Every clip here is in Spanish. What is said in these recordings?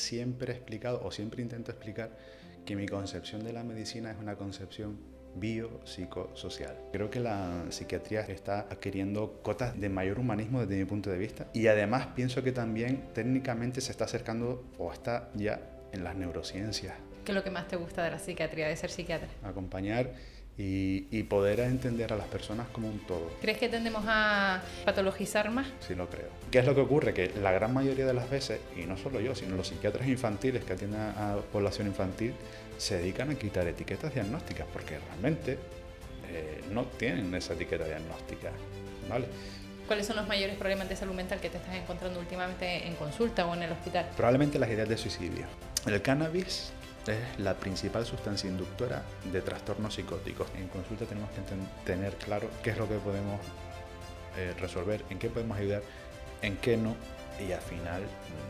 siempre he explicado o siempre intento explicar que mi concepción de la medicina es una concepción biopsicosocial. Creo que la psiquiatría está adquiriendo cotas de mayor humanismo desde mi punto de vista, y además pienso que también técnicamente se está acercando o está ya en las neurociencias. ¿Qué es lo que más te gusta de la psiquiatría, de ser psiquiatra? Acompañar y poder entender a las personas como un todo. ¿Crees que tendemos a patologizar más? Sí, lo creo. ¿Qué es lo que ocurre? Que la gran mayoría de las veces, y no solo yo, sino los psiquiatras infantiles que atienden a población infantil, se dedican a quitar etiquetas diagnósticas porque realmente no tienen esa etiqueta diagnóstica, ¿vale? ¿Cuáles son los mayores problemas de salud mental que te estás encontrando últimamente en consulta o en el hospital? Probablemente las ideas de suicidio. El cannabis es la principal sustancia inductora de trastornos psicóticos. En consulta tenemos que tener claro qué es lo que podemos resolver, en qué podemos ayudar, en qué no, y al final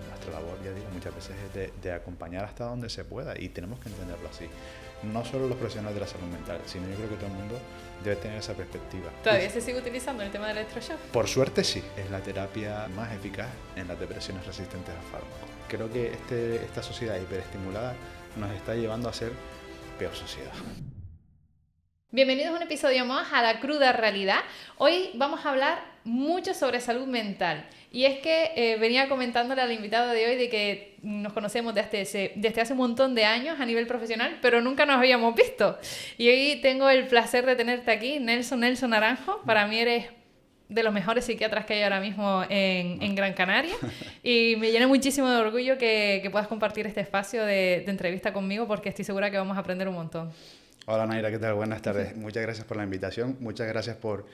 nuestra labor, ya digo, muchas veces es de acompañar hasta donde se pueda, y tenemos que entenderlo así. No solo los profesionales de la salud mental, sino yo creo que todo el mundo debe tener esa perspectiva. ¿Todavía se sigue utilizando el tema del electroshock? Por suerte sí, es la terapia más eficaz en las depresiones resistentes a fármacos. Creo que esta sociedad hiperestimulada nos está llevando a ser peor sociedad. Bienvenidos a un episodio más a La Cruda Realidad. Hoy vamos a hablar mucho sobre salud mental. Y es que venía comentándole al invitado de hoy de que nos conocemos desde hace un montón de años a nivel profesional, pero nunca nos habíamos visto. Y hoy tengo el placer de tenerte aquí, Nelson Naranjo. Para mí eres de los mejores psiquiatras que hay ahora mismo en Gran Canaria, y me llena muchísimo de orgullo que puedas compartir este espacio de entrevista conmigo, porque estoy segura que vamos a aprender un montón. Hola Naira, ¿qué tal? Buenas tardes. Muchas gracias por la invitación, muchas gracias por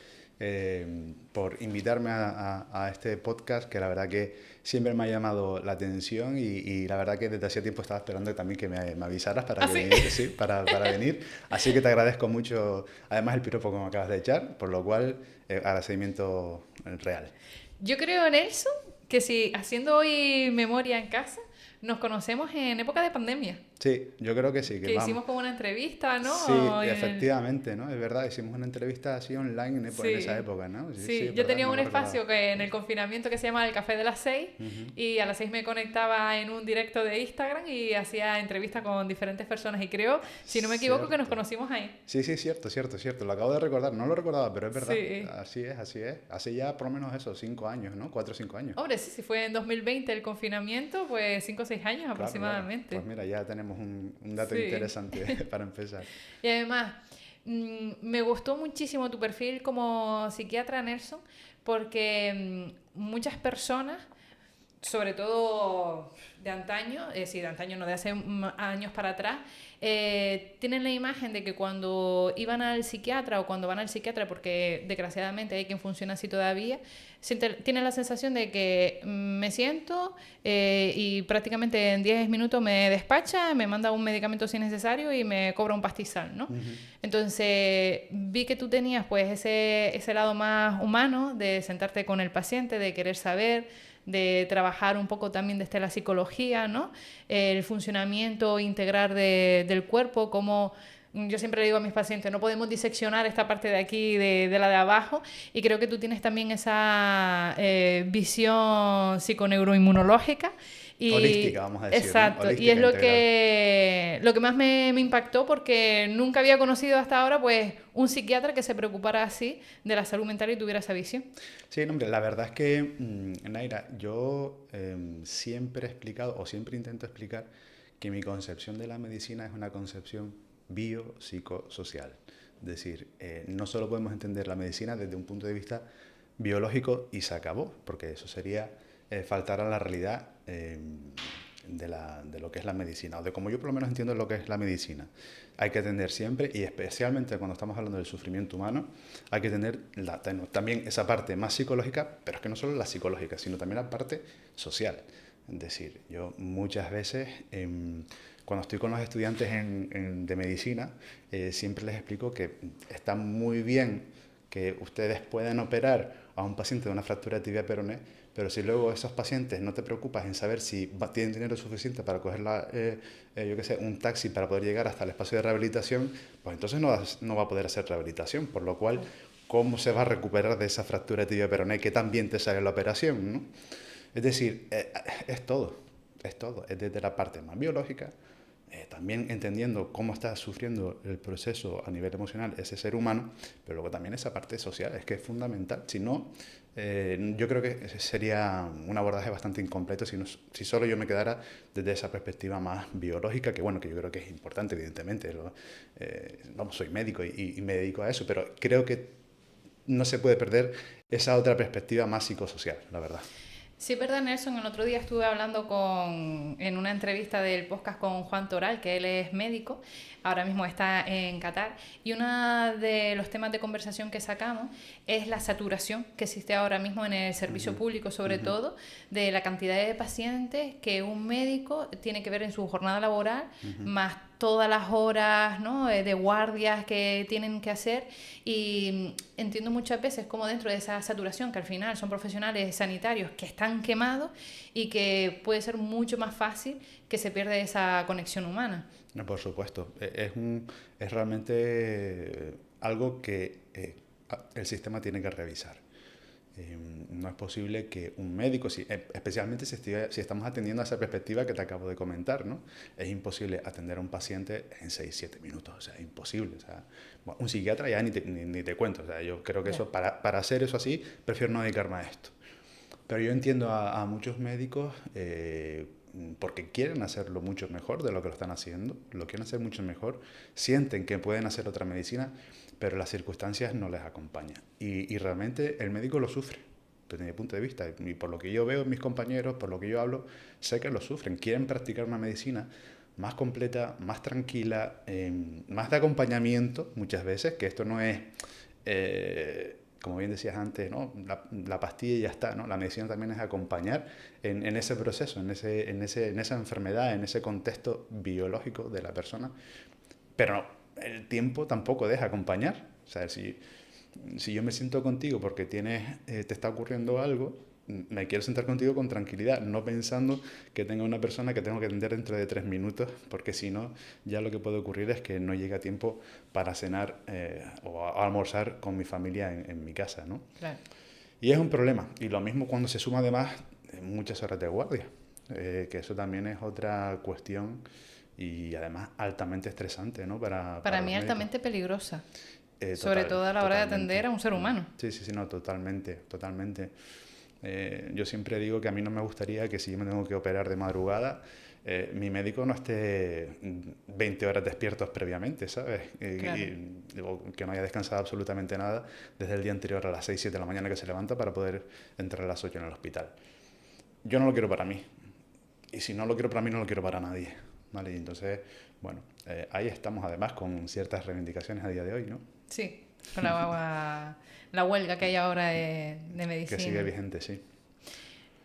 invitarme a este podcast, que la verdad que siempre me ha llamado la atención, y la verdad que desde hace tiempo estaba esperando también que me avisaras para que viniera, sí, para venir. Así que te agradezco mucho, además el piropo que me acabas de echar, por lo cual agradecimiento real. Yo creo, Nelson, que si haciendo hoy memoria en casa, nos conocemos en época de pandemia. Sí, yo creo que sí. Que hicimos como una entrevista, ¿no? Sí, efectivamente, ¿no? Es verdad, hicimos una entrevista así online en esa época, ¿no? Sí, yo tenía un espacio que en el confinamiento que se llama El Café de las 6, y a las 6 me conectaba en un directo de Instagram y hacía entrevistas con diferentes personas, y creo, si no me equivoco, que nos conocimos ahí. Sí, cierto, lo acabo de recordar, no lo recordaba, pero es verdad, sí. Así es, hace ya por lo menos eso, 5 años, ¿no? 4 o 5 años. Hombre, sí, si fue en 2020 el confinamiento, pues 5 o 6 años aproximadamente. Claro. Pues mira, ya tenemos un dato interesante para empezar. Y además, me gustó muchísimo tu perfil como psiquiatra, Nelson, porque muchas personas, sobre todo de antaño, de antaño no, de hace años para atrás, tienen la imagen de que cuando iban al psiquiatra o cuando van al psiquiatra, porque desgraciadamente hay quien funciona así todavía, tienen la sensación de que me siento y prácticamente en 10 minutos me despacha, me manda un medicamento si es necesario y me cobra un pastizal, ¿no? Entonces vi que tú tenías pues ese lado más humano de sentarte con el paciente, de querer saber, de trabajar un poco también desde la psicología, ¿no? El funcionamiento integral del cuerpo, como yo siempre le digo a mis pacientes, no podemos diseccionar esta parte de aquí de la de abajo, y creo que tú tienes también esa visión psiconeuroinmunológica. Holística, vamos a decir. Exacto, ¿no? Y es lo que más me impactó, porque nunca había conocido hasta ahora pues un psiquiatra que se preocupara así de la salud mental y tuviera esa visión. Sí, hombre, la verdad es que, Naira, yo siempre he explicado, o siempre intento explicar, que mi concepción de la medicina es una concepción biopsicosocial. Es decir, no solo podemos entender la medicina desde un punto de vista biológico y se acabó, porque eso sería faltar a la realidad de lo que es la medicina, o de como yo por lo menos entiendo lo que es la medicina. Hay que atender siempre, y especialmente cuando estamos hablando del sufrimiento humano, hay que tener también esa parte más psicológica, pero es que no solo la psicológica, sino también la parte social. Es decir, yo muchas veces, cuando estoy con los estudiantes de medicina, siempre les explico que está muy bien que ustedes puedan operar a un paciente de una fractura de tibia peroné, pero si luego esos pacientes no te preocupas en saber si tienen dinero suficiente para coger un taxi para poder llegar hasta el espacio de rehabilitación, pues entonces no va a poder hacer rehabilitación, por lo cual, ¿cómo se va a recuperar de esa fractura de tibia peroné que tan bien te sale la operación, ¿no? Es decir, es todo. es todo, es desde la parte más biológica, también entendiendo cómo está sufriendo el proceso a nivel emocional ese ser humano, pero luego también esa parte social, es que es fundamental. Si no, yo creo que sería un abordaje bastante incompleto si solo yo me quedara desde esa perspectiva más biológica, que bueno, que yo creo que es importante, evidentemente. Vamos, soy médico y me dedico a eso, pero creo que no se puede perder esa otra perspectiva más psicosocial, la verdad. Sí, es verdad, Nelson. El otro día estuve hablando en una entrevista del podcast con Juan Toral, que él es médico, ahora mismo está en Qatar, y uno de los temas de conversación que sacamos es la saturación que existe ahora mismo en el servicio público, sobre todo, de la cantidad de pacientes que un médico tiene que ver en su jornada laboral, más todas las horas, ¿no?, de guardias que tienen que hacer, y entiendo muchas veces cómo dentro de esa saturación, que al final son profesionales sanitarios que están quemados y que puede ser mucho más fácil que se pierda esa conexión humana. No, por supuesto, es realmente algo que el sistema tiene que revisar. No es posible que un médico, especialmente si estamos atendiendo a esa perspectiva que te acabo de comentar, ¿no? Es imposible atender a un paciente en 6-7 minutos, o sea, imposible. O sea, bueno, un psiquiatra ya ni te cuento, o sea, yo creo que eso, para hacer eso así, prefiero no dedicarme a esto. Pero yo entiendo a muchos médicos porque quieren hacerlo mucho mejor de lo que lo están haciendo, lo quieren hacer mucho mejor, sienten que pueden hacer otra medicina, pero las circunstancias no les acompañan. Y realmente el médico lo sufre, desde mi punto de vista. Y por lo que yo veo en mis compañeros, por lo que yo hablo, sé que lo sufren. Quieren practicar una medicina más completa, más tranquila, más de acompañamiento muchas veces, que esto no es... como bien decías antes, ¿no? La pastilla y ya está, ¿no? La medicina también es acompañar en ese proceso, en esa enfermedad, en ese contexto biológico de la persona, pero el tiempo tampoco deja acompañar. O sea, si yo me siento contigo porque te está ocurriendo algo, me quiero sentar contigo con tranquilidad, no pensando que tenga una persona que tengo que atender dentro de 3 minutos, porque si no, ya lo que puede ocurrir es que no llegue a tiempo para cenar o a almorzar con mi familia en mi casa, ¿no? Claro. Y es un problema. Y lo mismo cuando se suma además muchas horas de guardia, que eso también es otra cuestión y además altamente estresante, ¿no? Para los mí médicos. altamente peligrosa, sobre todo a la hora de Totalmente. atender a un ser humano. Sí, sí, sí, no, totalmente, totalmente. Yo siempre digo que a mí no me gustaría que si yo me tengo que operar de madrugada, mi médico no esté 20 horas despiertos previamente, ¿sabes? Claro. O que no haya descansado absolutamente nada desde el día anterior a las 6, 7 de la mañana que se levanta para poder entrar a las 8 en el hospital. Yo no lo quiero para mí. Y si no lo quiero para mí, no lo quiero para nadie. ¿Vale? Y entonces, bueno, ahí estamos además con ciertas reivindicaciones a día de hoy, ¿no? Sí, con la huelga que hay ahora de Que medicina. sigue vigente, sí.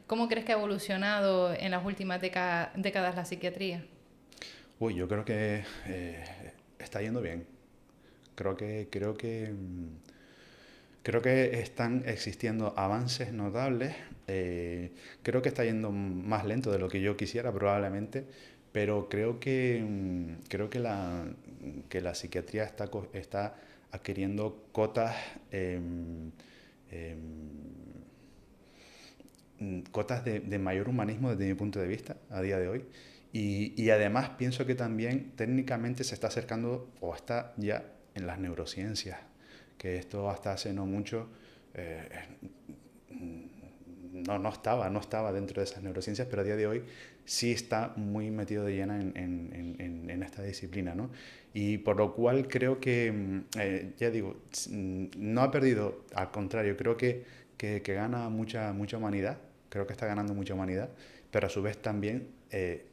¿Cómo crees que ha evolucionado en las últimas décadas la psiquiatría? Uy, yo creo que está yendo bien. Creo que están existiendo avances notables. Creo que está yendo más lento de lo que yo quisiera probablemente, pero creo que la psiquiatría está adquiriendo cotas, cotas de mayor humanismo desde mi punto de vista a día de hoy. Y además pienso que también técnicamente se está acercando o está ya en las neurociencias, que esto hasta hace no mucho eh, no estaba dentro de esas neurociencias, pero a día de hoy sí está muy metido de lleno en esta disciplina, ¿no? Y por lo cual creo que, ya digo, no ha perdido, al contrario, creo que gana mucha humanidad, creo que está ganando mucha humanidad, pero a su vez también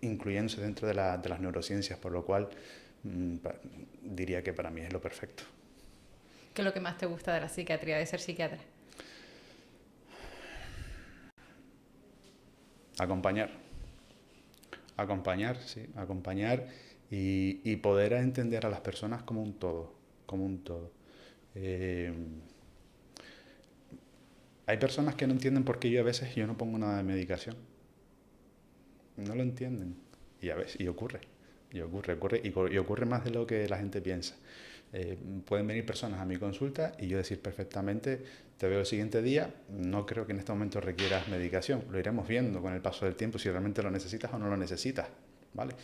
incluyéndose dentro de las neurociencias, por lo cual diría que para mí es lo perfecto. ¿Qué es lo que más te gusta de la psiquiatría, de ser psiquiatra? Acompañar. Acompañar, sí, acompañar y poder entender a las personas como un todo, como un todo. Eh, Hay personas que no entienden por qué a veces yo no pongo nada de medicación. No lo entienden. Y a veces, y ocurre, ocurre más de lo que la gente piensa. Pueden venir personas a mi consulta y yo decir perfectamente, te veo el siguiente día, no creo que en este momento requieras medicación. Lo iremos viendo con el paso del tiempo si realmente lo necesitas o no lo necesitas, ¿vale?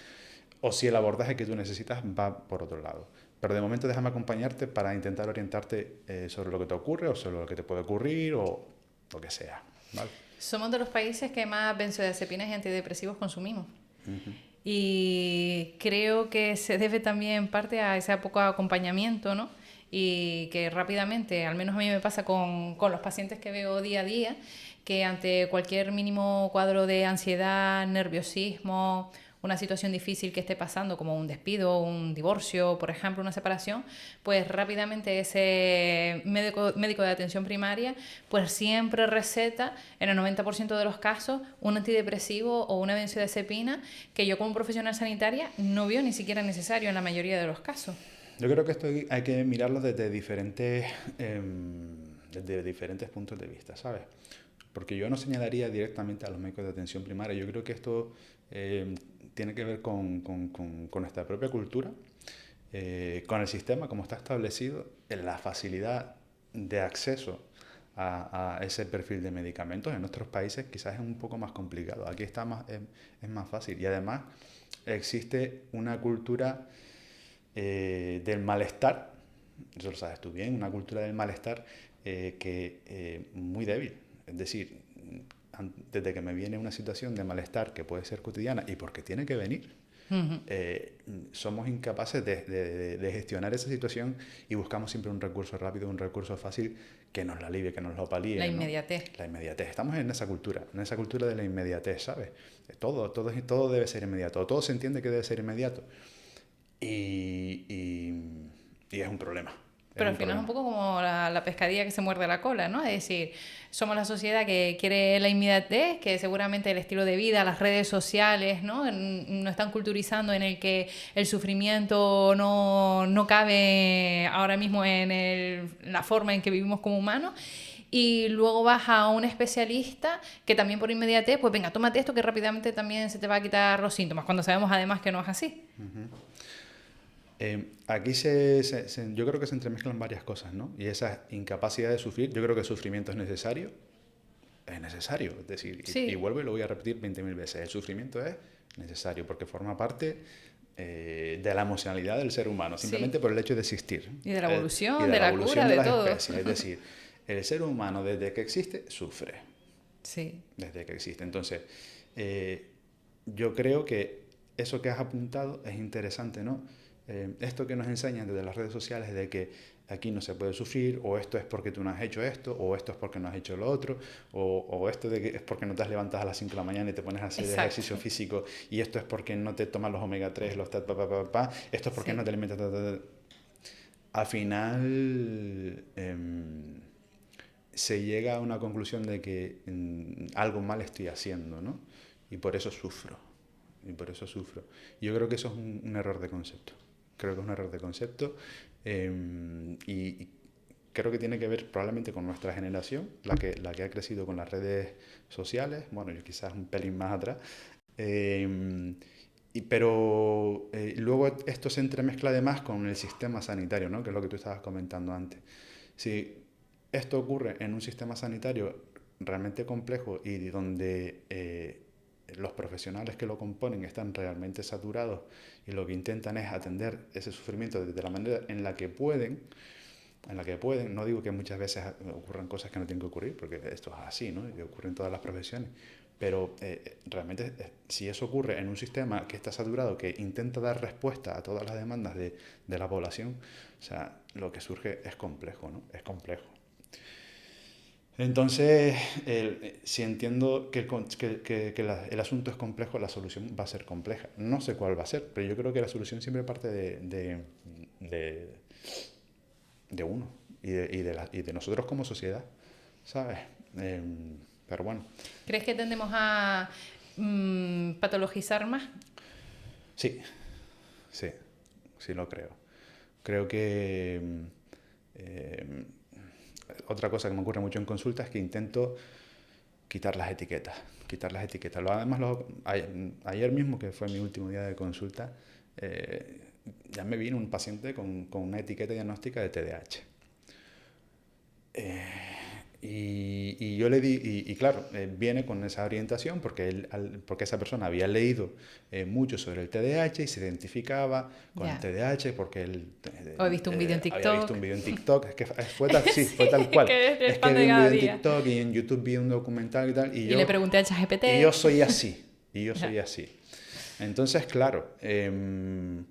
O si el abordaje que tú necesitas va por otro lado. Pero de momento déjame acompañarte para intentar orientarte sobre lo que te ocurre o sobre lo que te puede ocurrir o lo que sea, ¿vale? Somos de los países que más benzodiazepinas y antidepresivos consumimos. Uh-huh. Y creo que se debe también en parte a ese poco acompañamiento, ¿no? Y que rápidamente, al menos a mí me pasa con los pacientes que veo día a día, que ante cualquier mínimo cuadro de ansiedad, nerviosismo, una situación difícil que esté pasando, como un despido, un divorcio, por ejemplo, una separación, pues rápidamente ese médico de atención primaria pues siempre receta, en el 90% de los casos, un antidepresivo o una benzodiazepina que yo como profesional sanitaria no veo ni siquiera necesario en la mayoría de los casos. Yo creo que esto hay que mirarlo desde diferentes puntos de vista, ¿sabes? Porque yo no señalaría directamente a los médicos de atención primaria. Yo creo que esto tiene que ver con nuestra propia cultura, con el sistema como está establecido, en la facilidad de acceso a ese perfil de medicamentos. En nuestros países quizás es un poco más complicado. Aquí está es más fácil. Y además existe una cultura del malestar, eso lo sabes tú bien, una cultura del malestar que muy débil. Es decir, desde que me viene una situación de malestar que puede ser cotidiana y porque tiene que venir, somos incapaces de gestionar esa situación y buscamos siempre un recurso rápido, un recurso fácil que nos la alivie, que nos lo palíe. La inmediatez. ¿No? La inmediatez. Estamos en esa cultura de la inmediatez, ¿sabes? Todo debe ser inmediato, todo se entiende que debe ser inmediato. Y es un problema. Pero al final es un poco como la pescadilla que se muerde la cola, ¿no? Es decir, somos la sociedad que quiere la inmediatez, que seguramente el estilo de vida, las redes sociales, ¿no? Nos están culturizando en el que el sufrimiento no cabe ahora mismo en la forma en que vivimos como humanos. Y luego vas a un especialista que también por inmediatez, pues venga, tómate esto que rápidamente también se te va a quitar los síntomas, cuando sabemos además que no es así. Uh-huh. Aquí yo creo que se entremezclan varias cosas, ¿no? Y esa incapacidad de sufrir, yo creo que el sufrimiento es necesario, es decir, sí. y vuelvo y lo voy a repetir 20.000 veces, el sufrimiento es necesario porque forma parte de la emocionalidad del ser humano, simplemente por el hecho de existir. Y de la evolución, de la cura, de las todo. especies, es decir, el ser humano desde que existe sufre. Sí. Desde que existe. Entonces, yo creo que eso que has apuntado es interesante, ¿no? Esto que nos enseñan desde las redes sociales de que aquí no se puede sufrir, o esto es porque tú no has hecho esto, o esto es porque no has hecho lo otro, o esto de que es porque no te has levantado a las 5 de la mañana y te pones a hacer ejercicio físico, y esto es porque no te tomas los omega 3, esto es porque no te alimentas. Al final se llega a una conclusión de que algo mal estoy haciendo, ¿no? Y por eso sufro. Yo creo que eso es un error de concepto. Y creo que tiene que ver probablemente con nuestra generación, la que ha crecido con las redes sociales, bueno, yo quizás un pelín más atrás, pero luego esto se entremezcla además con el sistema sanitario, ¿no? Que es lo que tú estabas comentando antes. Si esto ocurre en un sistema sanitario realmente complejo y donde los profesionales que lo componen están realmente saturados y lo que intentan es atender ese sufrimiento desde la manera en la que pueden, no digo que muchas veces ocurran cosas que no tienen que ocurrir, porque esto es así, ¿no? Y ocurre en todas las profesiones, pero realmente si eso ocurre en un sistema que está saturado, que intenta dar respuesta a todas las demandas de la población, o sea, lo que surge es complejo, ¿no? Es complejo. Entonces, si entiendo que el asunto es complejo, la solución va a ser compleja. No sé cuál va a ser, pero yo creo que la solución siempre parte de uno y de nosotros como sociedad, ¿sabes? Pero bueno. ¿Crees que tendemos a patologizar más? Sí lo creo. Creo que otra cosa que me ocurre mucho en consulta es que intento quitar las etiquetas. Además, ayer mismo, que fue mi último día de consulta, ya me vino un paciente con una etiqueta diagnóstica de TDAH. Y yo le di, y claro, viene con esa orientación porque, porque esa persona había leído mucho sobre el TDAH y se identificaba con el TDAH porque él o he visto un vídeo en TikTok. había visto un vídeo en TikTok. Es que fue tal, sí, fue tal cual. Que es que vi un cada vídeo en día. TikTok y en YouTube vi un documental y tal. Y le pregunté a ChatGPT. Y yo soy así. Y yo soy así. Entonces, claro, ¿qué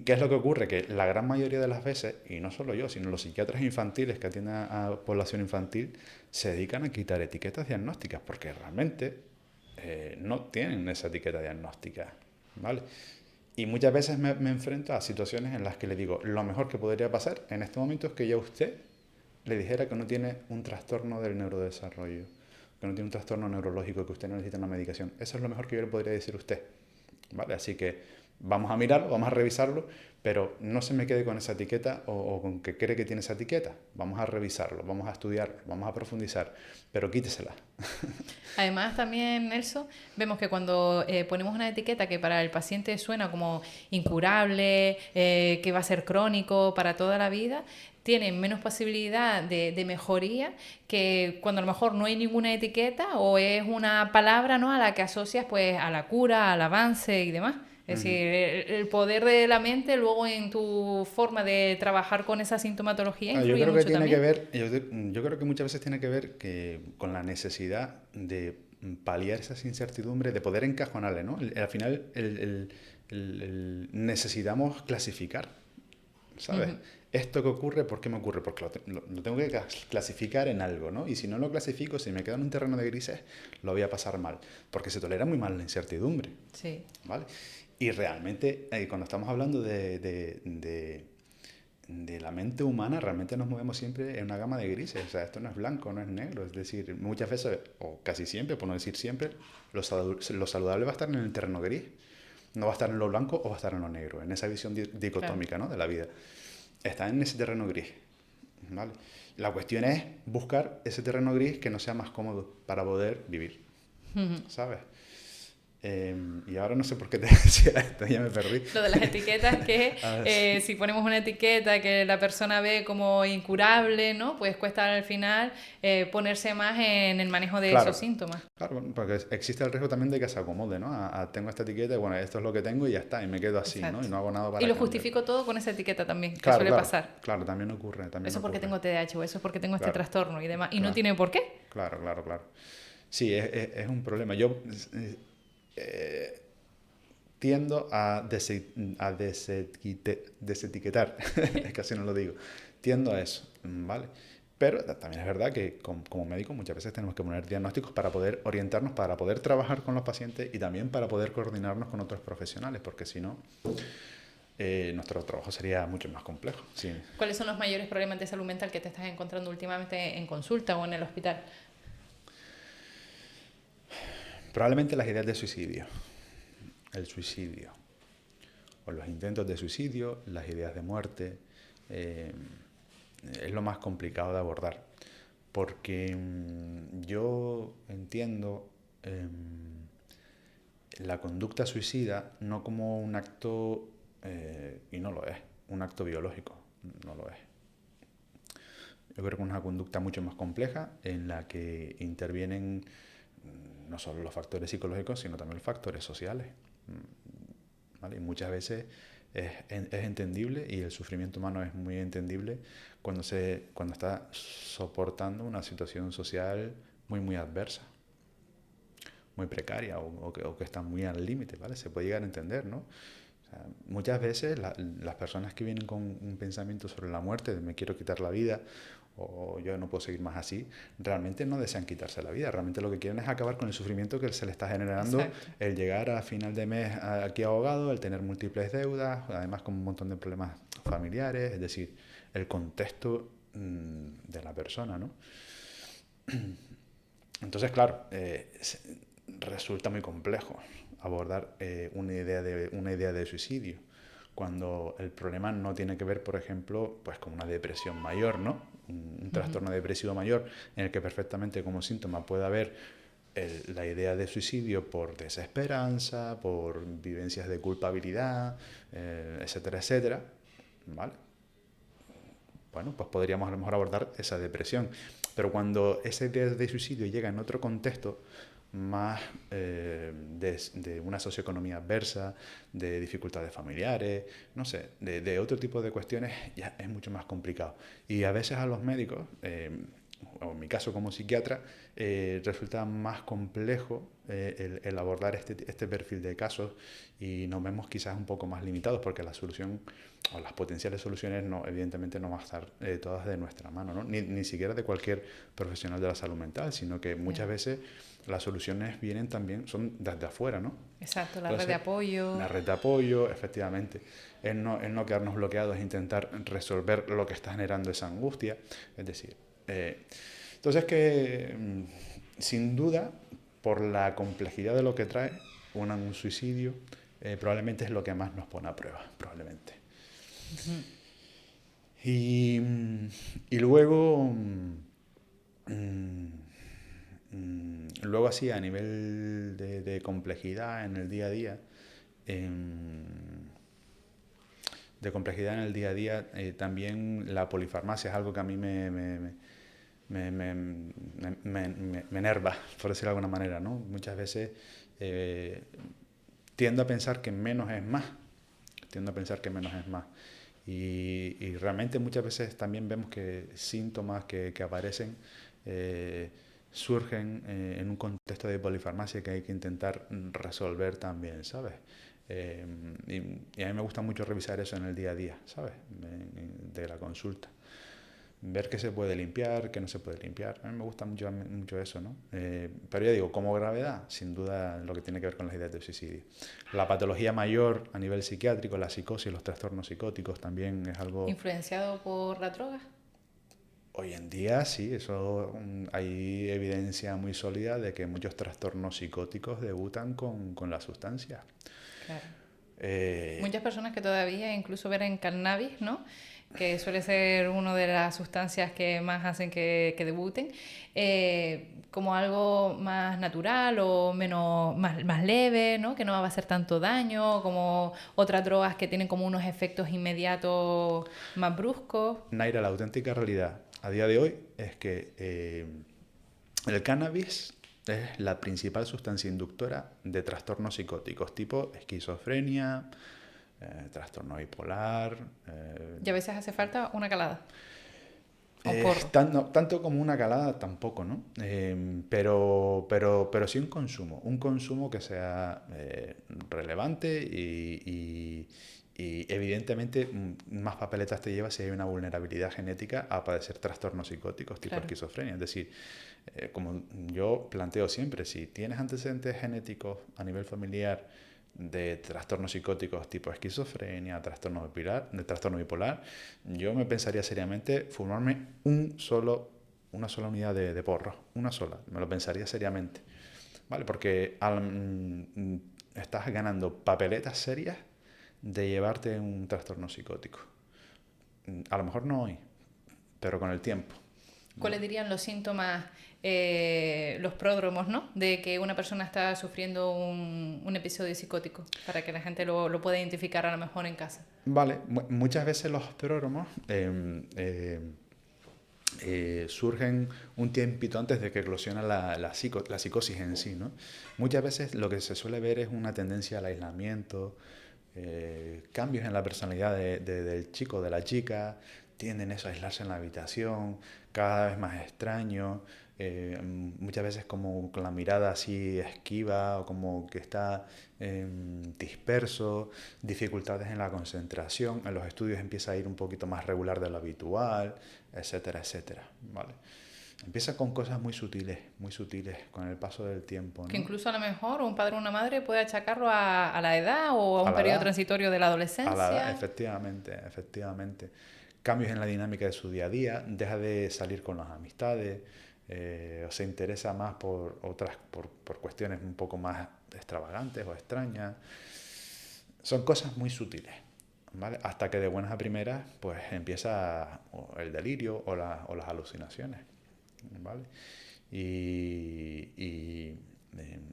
es lo que ocurre? Que la gran mayoría de las veces, y no solo yo, sino los psiquiatras infantiles que atienden a población infantil, se dedican a quitar etiquetas diagnósticas porque realmente no tienen esa etiqueta diagnóstica, ¿vale? Y muchas veces me enfrento a situaciones en las que le digo, lo mejor que podría pasar en este momento es que ya usted le dijera que no tiene un trastorno del neurodesarrollo, que no tiene un trastorno neurológico, que usted no necesita una medicación. Eso es lo mejor que yo le podría decir a usted, ¿vale? Así que vamos a mirarlo, vamos a revisarlo, pero no se me quede con esa etiqueta o con que cree que tiene esa etiqueta. Vamos a revisarlo, vamos a estudiarlo, vamos a profundizar, pero quítesela. Además, también, Nelson, vemos que cuando ponemos una etiqueta que para el paciente suena como incurable, que va a ser crónico para toda la vida, tienen menos posibilidad de mejoría que cuando a lo mejor no hay ninguna etiqueta o es una palabra, ¿no?, a la que asocias pues a la cura, al avance y demás. Es decir, el poder de la mente luego en tu forma de trabajar con esa sintomatología influye yo creo mucho que tiene también. que ver, yo creo que muchas veces tiene que ver con la necesidad de paliar esas incertidumbres, de poder encajonarle, ¿no? Al final necesitamos clasificar, ¿sabes? Esto que ocurre, ¿por qué me ocurre? Porque lo tengo que clasificar en algo, ¿no? Y si no lo clasifico, si me quedo en un terreno de grises, lo voy a pasar mal, porque se tolera muy mal la incertidumbre, Sí. ¿vale? Y realmente, cuando estamos hablando de la mente humana, realmente nos movemos siempre en una gama de grises. O sea, esto no es blanco, no es negro. Es decir, muchas veces, o casi siempre, por no decir siempre, lo saludable va a estar en el terreno gris. No va a estar en lo blanco o va a estar en lo negro, en esa visión dicotómica, ¿no?, de la vida. Está en ese terreno gris, ¿vale? La cuestión es buscar ese terreno gris que nos sea más cómodo para poder vivir, ¿sabes? Y ahora no sé por qué te decía esto, ya me perdí. Lo de las etiquetas, que si ponemos una etiqueta que la persona ve como incurable, ¿no?, pues cuesta al final ponerse más en el manejo de esos síntomas. Claro, porque existe el riesgo también de que se acomode, ¿no? Tengo esta etiqueta y bueno, esto es lo que tengo y ya está, y me quedo así, Exacto. ¿no? Y no hago nada para Y lo cambiar. justifico todo con esa etiqueta también, que suele pasar. Claro, también ocurre. Eso es porque tengo TDAH o eso es porque tengo este trastorno y demás. Y no Claro. tiene por qué. Claro. Sí, es un problema. Yo tiendo a desetiquetar, casi no lo digo, tiendo a eso, ¿vale? Pero también es verdad que como médicos muchas veces tenemos que poner diagnósticos para poder orientarnos, para poder trabajar con los pacientes y también para poder coordinarnos con otros profesionales, porque si no, nuestro trabajo sería mucho más complejo. Sí. ¿Cuáles son los mayores problemas de salud mental que te estás encontrando últimamente en consulta o en el hospital? Probablemente las ideas de suicidio, el suicidio, o los intentos de suicidio, las ideas de muerte, es lo más complicado de abordar, porque yo entiendo la conducta suicida no como un acto, y no lo es, un acto biológico, no lo es. Yo creo que es una conducta mucho más compleja en la que intervienen no solo los factores psicológicos, sino también los factores sociales, ¿vale? Y muchas veces es entendible, y el sufrimiento humano es muy entendible cuando está soportando una situación social muy adversa, muy precaria o que está muy al límite, ¿vale? Se puede llegar a entender, ¿no? O sea, muchas veces las personas que vienen con un pensamiento sobre la muerte, de me quiero quitar la vida o yo no puedo seguir más así, realmente no desean quitarse la vida, realmente lo que quieren es acabar con el sufrimiento que se le está generando. Exacto. El llegar a final de mes aquí ahogado, el tener múltiples deudas, además con un montón de problemas familiares, es decir, el contexto de la persona, ¿no? Entonces, claro, resulta muy complejo abordar una idea de suicidio cuando el problema no tiene que ver, por ejemplo, pues con una depresión mayor, ¿no? Un trastorno depresivo mayor en el que perfectamente como síntoma puede haber la idea de suicidio por desesperanza, por vivencias de culpabilidad, etcétera, etcétera, ¿vale? Bueno, pues podríamos a lo mejor abordar esa depresión. Pero cuando esa idea de suicidio llega en otro contexto, más de una socioeconomía adversa, de dificultades familiares, no sé, de otro tipo de cuestiones, ya es mucho más complicado. Y a veces a los médicos, o en mi caso como psiquiatra, resulta más complejo el abordar este perfil de casos y nos vemos quizás un poco más limitados porque la solución o las potenciales soluciones no, evidentemente no van a estar todas de nuestra mano, ¿no? Ni siquiera de cualquier profesional de la salud mental, sino que muchas veces las soluciones vienen también, son desde afuera, ¿no? Exacto, la red Entonces, de apoyo. la red de apoyo, efectivamente. Es no quedarnos bloqueados, es intentar resolver lo que está generando esa angustia. Es decir, entonces que sin duda, por la complejidad de lo que trae, un suicidio probablemente es lo que más nos pone a prueba, probablemente. Ujú. Y, y luego, luego así a nivel de complejidad en el día a día, de complejidad en el día a día, también la polifarmacia es algo que a mí me enerva, por decirlo de alguna manera, ¿no? Muchas veces tiendo a pensar que menos es más, tiendo a pensar que menos es más. Y realmente muchas veces también vemos que síntomas que aparecen surgen en un contexto de polifarmacia que hay que intentar resolver también, ¿sabes? Y a mí me gusta mucho revisar eso en el día a día, ¿sabes? De la consulta. Ver qué se puede limpiar, qué no se puede limpiar. A mí me gusta mucho eso, ¿no? Pero ya digo, como gravedad, sin duda lo que tiene que ver con las ideas de suicidio. La patología mayor a nivel psiquiátrico, la psicosis, los trastornos psicóticos también es algo... ¿Influenciado por la droga? Hoy en día sí, eso hay evidencia muy sólida de que muchos trastornos psicóticos debutan con la sustancia. Claro. Eh, Muchas personas que todavía incluso ven en cannabis, ¿no? Que suele ser una de las sustancias que más hacen que debuten, como algo más natural o más leve, ¿no? Que no va a hacer tanto daño, como otras drogas que tienen como unos efectos inmediatos más bruscos. Naira, la auténtica realidad a día de hoy es que el cannabis es la principal sustancia inductora de trastornos psicóticos tipo esquizofrenia, trastorno bipolar. Y a veces hace falta una calada. O un porro. Tanto como una calada tampoco, ¿no? Pero sí un consumo que sea relevante y evidentemente más papeletas te lleva si hay una vulnerabilidad genética a padecer trastornos psicóticos tipo Claro. esquizofrenia. Es decir, como yo planteo siempre, si tienes antecedentes genéticos a nivel familiar de trastornos psicóticos tipo esquizofrenia, trastorno bipolar, yo me pensaría seriamente fumarme una sola unidad de porro, una sola, me lo pensaría seriamente, ¿vale? Porque estás ganando papeletas serias de llevarte un trastorno psicótico. A lo mejor no hoy, pero con el tiempo. ¿Cuáles dirían los síntomas, los pródromos, ¿no? De que una persona está sufriendo un episodio psicótico, para que la gente lo pueda identificar a lo mejor en casa. Vale, muchas veces los pródromos surgen un tiempito antes de que eclosiona la psicosis en sí, ¿no? Muchas veces lo que se suele ver es una tendencia al aislamiento, cambios en la personalidad del chico o de la chica, tienden eso a aislarse en la habitación, cada vez más extraño, muchas veces como con la mirada así esquiva o como que está disperso, dificultades en la concentración, en los estudios empieza a ir un poquito más regular de lo habitual, etcétera, etcétera, ¿vale? Empieza con cosas muy sutiles, con el paso del tiempo, Que ¿no? incluso a lo mejor un padre o una madre puede achacarlo a la edad o a A un la periodo edad, transitorio de la adolescencia. efectivamente. Cambios en la dinámica de su día a día, deja de salir con las amistades, o se interesa más por cuestiones un poco más extravagantes o extrañas. Son cosas muy sutiles, ¿vale? Hasta que de buenas a primeras, pues empieza el delirio o las alucinaciones, ¿vale? Y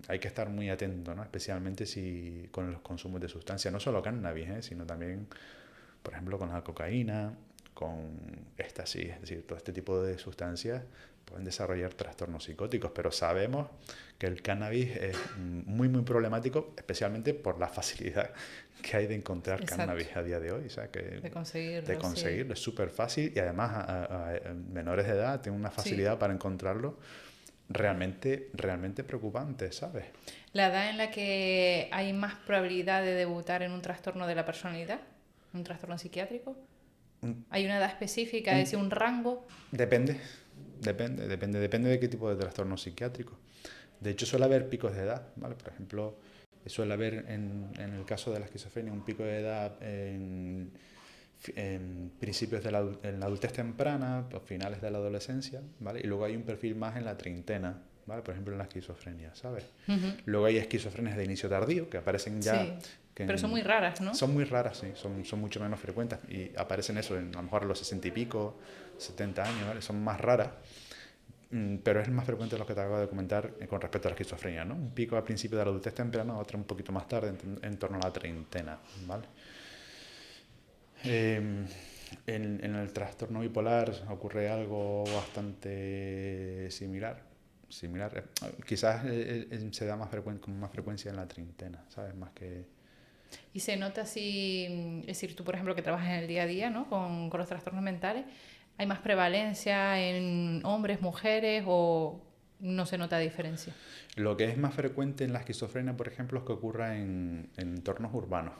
hay que estar muy atento, ¿no? Especialmente si con los consumos de sustancias, no solo cannabis, sino también, por ejemplo, con la cocaína, con éxtasis, es decir, todo este tipo de sustancias pueden desarrollar trastornos psicóticos, pero sabemos que el cannabis es muy, muy problemático, especialmente por la facilidad que hay de encontrar Exacto. cannabis a día de hoy. O sea, que De de conseguirlo, sí. conseguirlo es súper fácil y además a menores de edad tienen una Sí. facilidad para encontrarlo realmente, realmente preocupante, ¿sabes? La edad en la que hay más probabilidad de debutar en un trastorno de la personalidad, un trastorno psiquiátrico. Un, ¿Hay una edad específica, es decir, un, un rango? depende, depende de qué tipo de trastorno psiquiátrico. De hecho, suele haber picos de edad, ¿vale? Por ejemplo, suele haber en el caso de la esquizofrenia un pico de edad en principios de en la adultez temprana, pues finales de la adolescencia, ¿vale? Y luego hay un perfil más en la treintena, ¿vale? Por ejemplo, en la esquizofrenia, ¿sabes? Ujú. Luego hay esquizofrenias de inicio tardío, que aparecen ya... Sí, Que pero son muy raras, ¿no? son muy raras, sí, son mucho menos frecuentes y aparecen eso, a lo mejor a los 60 y pico, 70 años, ¿vale? Son más raras, pero es más frecuente lo que te acabo de comentar con respecto a la esquizofrenia, ¿no? Un pico al principio de la adultez temprana, otro un poquito más tarde, en torno a la treintena, ¿vale? Eh, en el trastorno bipolar ocurre algo bastante similar. Quizás se da con más frecuencia en la treintena, ¿sabes? Más que... Y se nota si, es decir, tú por ejemplo que trabajas en el día a día, ¿no? Con los trastornos mentales, ¿hay más prevalencia en hombres, mujeres o no se nota diferencia? Lo que es más frecuente en la esquizofrenia, por ejemplo, es que ocurra en entornos urbanos.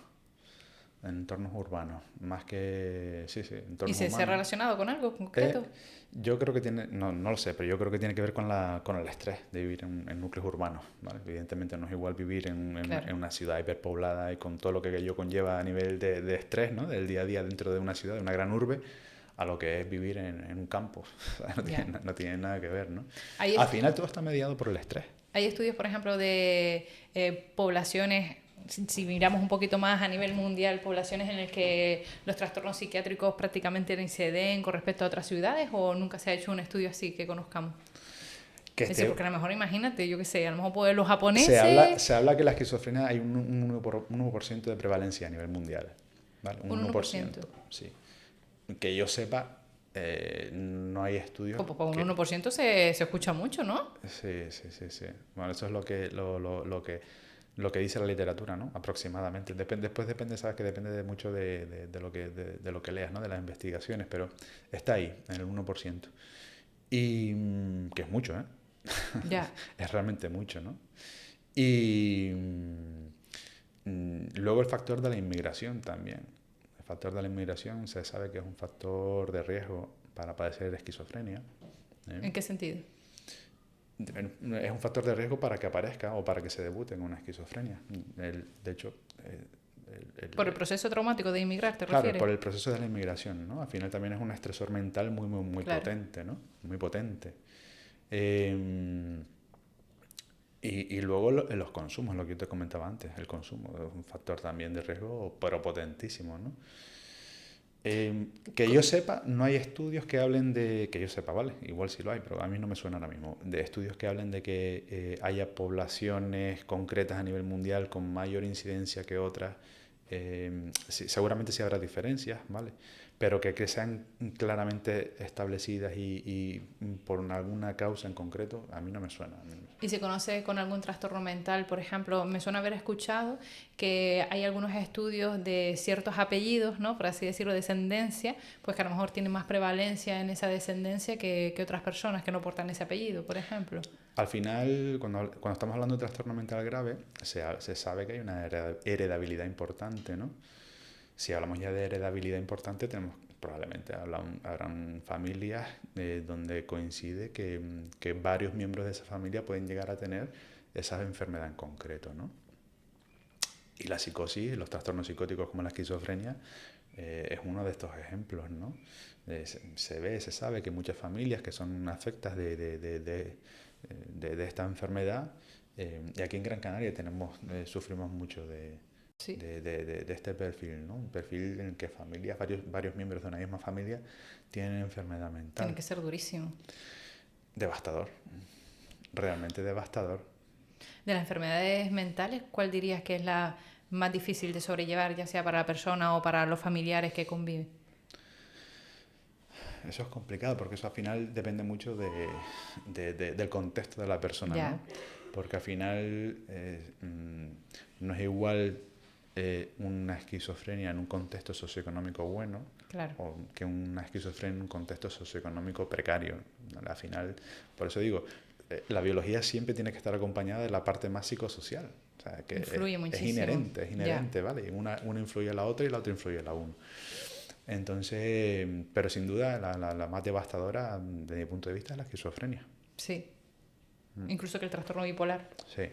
En entornos urbanos, más que... Sí, sí, ¿Y entornos se ha urbanos. relacionado con algo Eh, concreto? yo creo que tiene, no lo sé, pero yo creo que tiene que ver con el estrés de vivir en núcleos urbanos, ¿vale? Evidentemente no es igual vivir Claro. en una ciudad hiperpoblada y con todo lo que ello conlleva a nivel de estrés, ¿no? Del día a día dentro de una ciudad, de una gran urbe, a lo que es vivir en un campo. No Ya. tiene, no tiene nada que ver, ¿no? Hay, Al est- final todo está mediado por el estrés. hay estudios, por ejemplo, de poblaciones, si miramos un poquito más a nivel mundial, poblaciones en las que los trastornos psiquiátricos prácticamente ni se den con respecto a otras ciudades o nunca se ha hecho un estudio así que conozcamos. Que Es decir, esté, porque a lo mejor imagínate, yo qué sé, a lo mejor pues, los japoneses, se habla que la esquizofrenia hay un 1% de prevalencia a nivel mundial, ¿vale? Un un 1%. 1%, sí. Que yo sepa, no hay estudios Pues un que... 1% se escucha mucho, ¿no? Sí, sí, sí, sí. Bueno, eso es lo que dice la literatura, ¿no? Aproximadamente. Después depende, sabes que depende de mucho de lo que leas, ¿no? De las investigaciones, pero está ahí, en el 1%. Y que es mucho, ¿eh? Ya. Es realmente mucho, ¿no? Y luego el factor de la inmigración también. El factor de la inmigración se sabe que es un factor de riesgo para padecer esquizofrenia. ¿Eh? ¿En qué sentido? Es un factor de riesgo para que aparezca o para que se debute en una esquizofrenia. De hecho, ¿Por el proceso traumático de inmigrar, te claro, refieres? por el proceso de la inmigración, ¿no? Al final también es un estresor mental muy, muy, muy Claro. potente, ¿no? Muy potente. Eh, y luego los consumos, lo que yo te comentaba antes, el consumo es un factor también de riesgo, pero potentísimo, ¿no? Que yo sepa, no hay estudios que hablen de, que yo sepa, vale, igual sí lo hay, pero a mí no me suena ahora mismo, de estudios que hablen de que haya poblaciones concretas a nivel mundial con mayor incidencia que otras. Sí, seguramente sí habrá diferencias, ¿vale? Pero que sean claramente establecidas y por alguna causa en concreto, a mí no me suena. A mí no me suena. Y se conoce con algún trastorno mental, por ejemplo, me suena haber escuchado que hay algunos estudios de ciertos apellidos, ¿no? Por así decirlo, descendencia, pues que a lo mejor tienen más prevalencia en esa descendencia que otras personas que no portan ese apellido, por ejemplo. Al final, cuando estamos hablando de trastorno mental grave, se sabe que hay una heredabilidad importante, ¿no? Si hablamos ya de heredabilidad importante, probablemente habrán familias donde coincide que varios miembros de esa familia pueden llegar a tener esa enfermedad en concreto, ¿no? Y la psicosis, los trastornos psicóticos como la esquizofrenia, es uno de estos ejemplos, ¿no? Se sabe que muchas familias que son afectas de esta enfermedad, y aquí en Gran Canaria sufrimos mucho Sí, de este perfil, ¿no? Un perfil en el que familias, varios miembros de una misma familia tienen enfermedad tiene mental. que ser durísimo. Devastador, realmente devastador. De las enfermedades mentales, ¿cuál dirías que es la más difícil de sobrellevar, ya sea para la persona o para los familiares que conviven? Eso es complicado porque eso al final depende mucho del contexto de la persona, Ya. ¿no? Porque al final no es igual una esquizofrenia en un contexto socioeconómico bueno Claro. o que una esquizofrenia en un contexto socioeconómico precario. Al final, por eso digo, la biología siempre tiene que estar acompañada de la parte más psicosocial. O sea, que Influye es muchísimo. inherente, ¿vale? Una influye a la otra y la otra influye a la una. Entonces, pero sin duda la más devastadora desde mi punto de vista es la esquizofrenia. Sí. Incluso que el trastorno bipolar. Sí.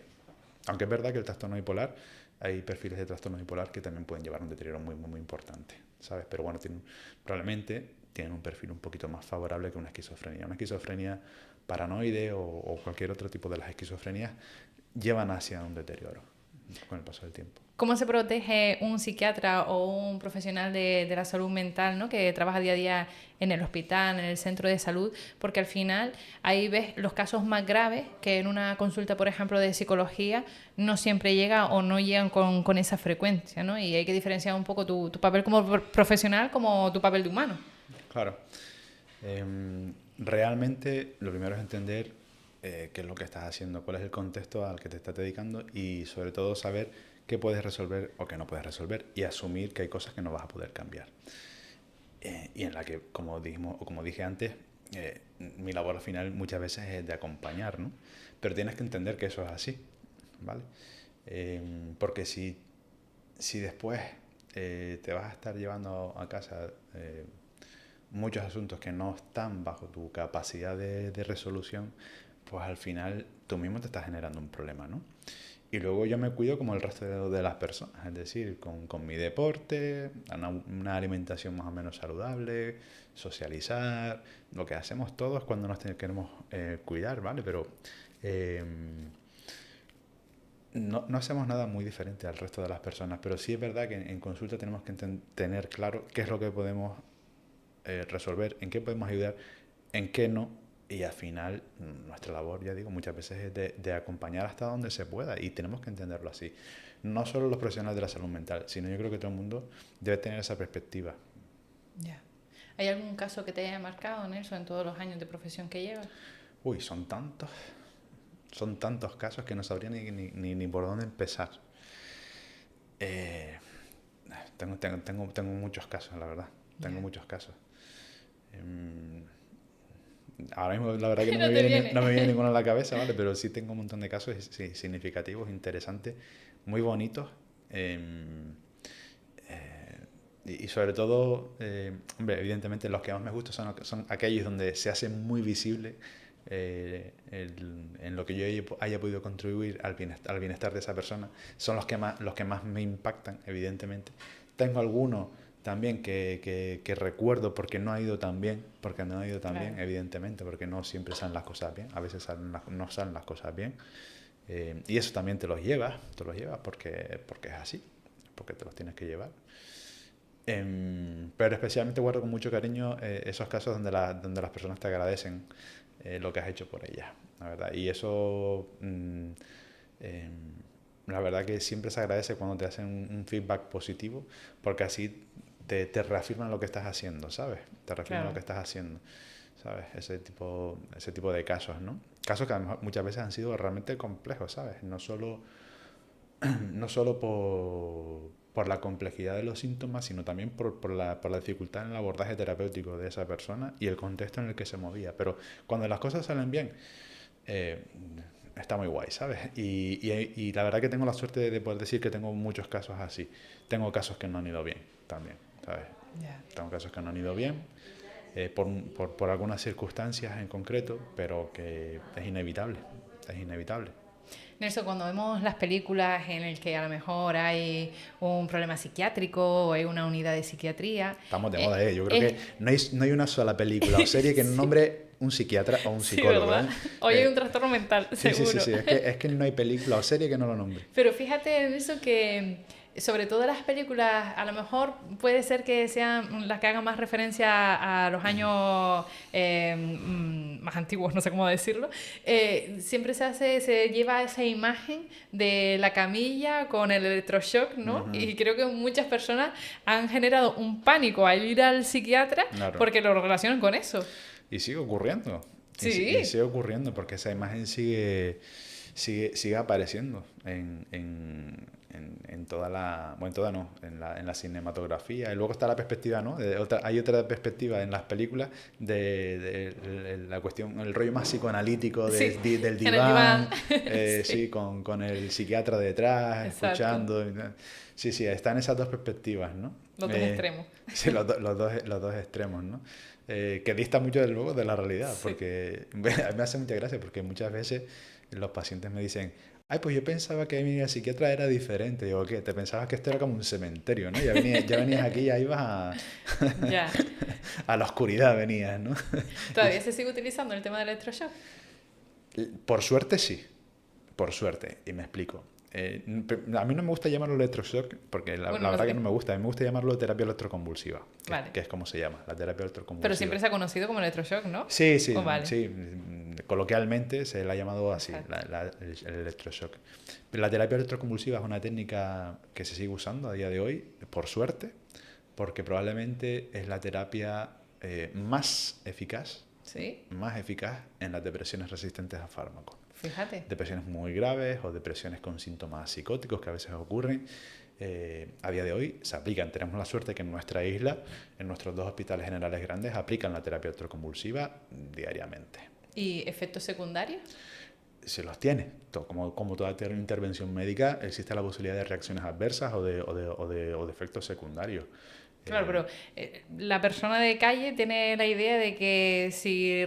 Aunque es verdad que el trastorno bipolar, hay perfiles de trastorno bipolar que también pueden llevar a un deterioro muy, muy, muy importante, ¿sabes? Pero bueno, probablemente tienen un perfil un poquito más favorable que una esquizofrenia. Una esquizofrenia paranoide o cualquier otro tipo de las esquizofrenias llevan hacia un deterioro con el paso del tiempo. ¿Cómo se protege un psiquiatra o un profesional de la salud mental, ¿no? Que trabaja día a día en el hospital, en el centro de salud? Porque al final ahí ves los casos más graves que en una consulta, por ejemplo, de psicología no siempre llega o no llegan con esa frecuencia, ¿no? Y hay que diferenciar un poco tu papel como profesional como tu papel de humano. Claro. Realmente lo primero es entender qué es lo que estás haciendo, cuál es el contexto al que te estás dedicando y sobre todo saber qué puedes resolver o qué no puedes resolver y asumir que hay cosas que no vas a poder cambiar. Y en la que, como dijimos, o como dije antes, mi labor al final muchas veces es de acompañar, ¿no? Pero tienes que entender que eso es así, ¿vale? Porque si después te vas a estar llevando a casa muchos asuntos que no están bajo tu capacidad de resolución, pues al final tú mismo te estás generando un problema, ¿no? Y luego yo me cuido como el resto de las personas, es decir, con mi deporte, una alimentación más o menos saludable, socializar, lo que hacemos todos cuando nos queremos cuidar, ¿vale? Pero no hacemos nada muy diferente al resto de las personas, pero sí es verdad que en consulta tenemos que tener claro qué es lo que podemos resolver, en qué podemos ayudar, en qué no. Y al final, nuestra labor, ya digo, muchas veces es de acompañar hasta donde se pueda y tenemos que entenderlo así. No solo los profesionales de la salud mental, sino yo creo que todo el mundo debe tener esa perspectiva. Ya. ¿Hay algún caso que te haya marcado, Nelson, en todos los años de profesión que llevas? Uy, son tantos casos que no sabría ni por dónde empezar. Tengo muchos casos, la verdad. Tengo muchos casos. Ahora mismo la verdad que no me viene ninguno a la cabeza, ¿vale? Pero sí tengo un montón de casos significativos, interesantes, muy bonitos. Y sobre todo, hombre, evidentemente los que más me gustan son aquellos donde se hace muy visible en lo que yo haya podido contribuir al bienestar de esa persona. Son los que más me impactan, evidentemente. Tengo algunos también que recuerdo porque no ha ido tan bien, claro. Evidentemente, porque no siempre salen las cosas bien, a veces no salen las cosas bien, y eso también te los llevas porque es así, porque te los tienes que llevar. Pero especialmente guardo con mucho cariño esos casos donde las personas te agradecen lo que has hecho por ellas, la verdad, y eso la verdad que siempre se agradece cuando te hacen un feedback positivo, porque así te reafirman lo que estás haciendo, ¿sabes? Te reafirman lo que estás haciendo, ¿sabes? Ese tipo de casos, ¿no? Casos que a lo mejor muchas veces han sido realmente complejos, ¿sabes? No solo por la complejidad de los síntomas, sino también por la dificultad en el abordaje terapéutico de esa persona y el contexto en el que se movía. Pero cuando las cosas salen bien, está muy guay, ¿sabes? Y la verdad que tengo la suerte de poder decir que tengo muchos casos así. Tengo casos que no han ido bien también, ¿sabes? Yeah. Tengo casos que no han ido bien por algunas circunstancias en concreto, pero que es inevitable. Nelson, cuando vemos las películas en las que a lo mejor hay un problema psiquiátrico o hay una unidad de psiquiatría... Estamos de moda, ¿eh? Yo creo que no hay una sola película o serie que nombre un psiquiatra o un psicólogo. ¿Verdad? Hoy hay un trastorno mental, seguro. Sí. Es que no hay película o serie que no lo nombre. Pero fíjate en eso que sobre todo las películas, a lo mejor puede ser que sean las que hagan más referencia a los años más antiguos, no sé cómo decirlo. Siempre se lleva esa imagen de la camilla con el electroshock, ¿no? Ujú. Y creo que muchas personas han generado un pánico al ir al psiquiatra Claro. porque lo relacionan con eso. Y sigue ocurriendo. Y Sí, sigue ocurriendo porque esa imagen sigue apareciendo en toda la... Bueno, en toda no, en la cinematografía. Y luego está la perspectiva, ¿no? Hay otra perspectiva en las películas de la cuestión, el rollo más psicoanalítico sí, del en el diván. diván, sí, Sí, con el psiquiatra detrás, exacto. escuchando. Sí, sí, están esas dos perspectivas, ¿no? Los dos extremos. Sí, los dos extremos, ¿no? Que dista mucho, desde luego, de la realidad, Sí. porque a mí me hace mucha gracia, porque muchas veces los pacientes me dicen, ay, pues yo pensaba que mi psiquiatra era diferente. Digo, ¿qué? Te pensabas que esto era como un cementerio, ¿no? Ya venías aquí, ya ibas Ya. a la oscuridad, venías, ¿no? Y, ¿Todavía se sigue utilizando el tema del electroshock? por suerte sí, por suerte, y me explico. A mí no me gusta llamarlo electroshock porque Bueno, la no sé verdad que no qué. me gusta. A mí me gusta llamarlo terapia electroconvulsiva, Vale. que es como se llama, la terapia Pero electroconvulsiva. siempre se ha conocido como electroshock, ¿no? Sí, sí, ¿O vale? sí. Coloquialmente se le ha llamado así, Exacto. el electroshock. La terapia electroconvulsiva es una técnica que se sigue usando a día de hoy, por suerte, porque probablemente es la terapia Sí, más eficaz en las depresiones resistentes a fármacos. fíjate. Depresiones muy graves o depresiones con síntomas psicóticos que a veces ocurren. A día de hoy se aplican. Tenemos la suerte que en nuestra isla, en nuestros dos hospitales generales grandes, aplican la terapia electroconvulsiva diariamente. ¿Y efectos secundarios? Se los tiene. Como toda intervención médica, existe la posibilidad de reacciones adversas o de efectos secundarios. Claro, Eh, pero la persona de calle tiene la idea de que si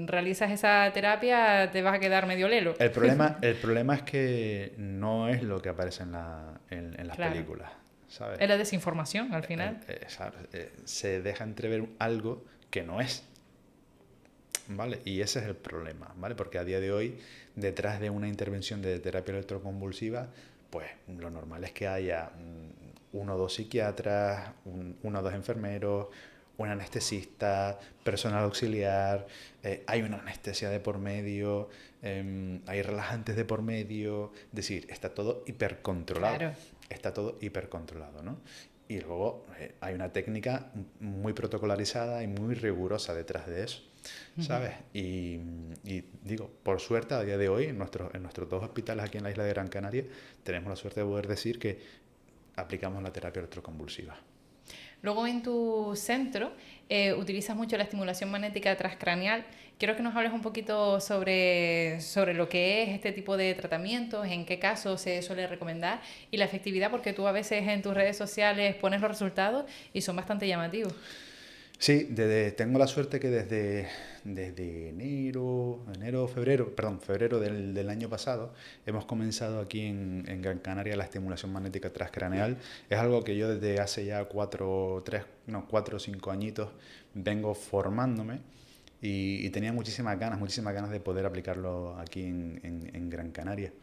realizas esa terapia te vas a quedar medio lelo. el problema es que no es lo que aparece en las Claro. películas, ¿sabes? Es la desinformación al final. Se deja entrever algo que no es, ¿vale? Y ese es el problema, ¿vale? Porque a día de hoy, detrás de una intervención de terapia electroconvulsiva, pues lo normal es que haya uno o dos psiquiatras, uno o dos enfermeros, un anestesista, personal auxiliar, hay una anestesia de por medio, hay relajantes de por medio, es decir, está todo hipercontrolado, Claro. está todo hipercontrolado, ¿no? Y luego hay una técnica muy protocolarizada y muy rigurosa detrás de eso, ¿sabes? Y digo, por suerte, a día de hoy, en nuestros dos hospitales aquí en la isla de Gran Canaria, tenemos la suerte de poder decir que aplicamos la terapia electroconvulsiva. Luego en tu centro utilizas mucho la estimulación magnética transcraneal. Quiero que nos hables un poquito sobre lo que es este tipo de tratamientos, en qué casos se suele recomendar y la efectividad, porque tú a veces en tus redes sociales pones los resultados y son bastante llamativos. Sí, tengo la suerte que desde febrero del año pasado, hemos comenzado aquí en Gran Canaria la estimulación magnética transcraneal. Es algo que yo desde hace ya 4 o 5 añitos vengo formándome y tenía muchísimas ganas de poder aplicarlo aquí en Gran Canaria.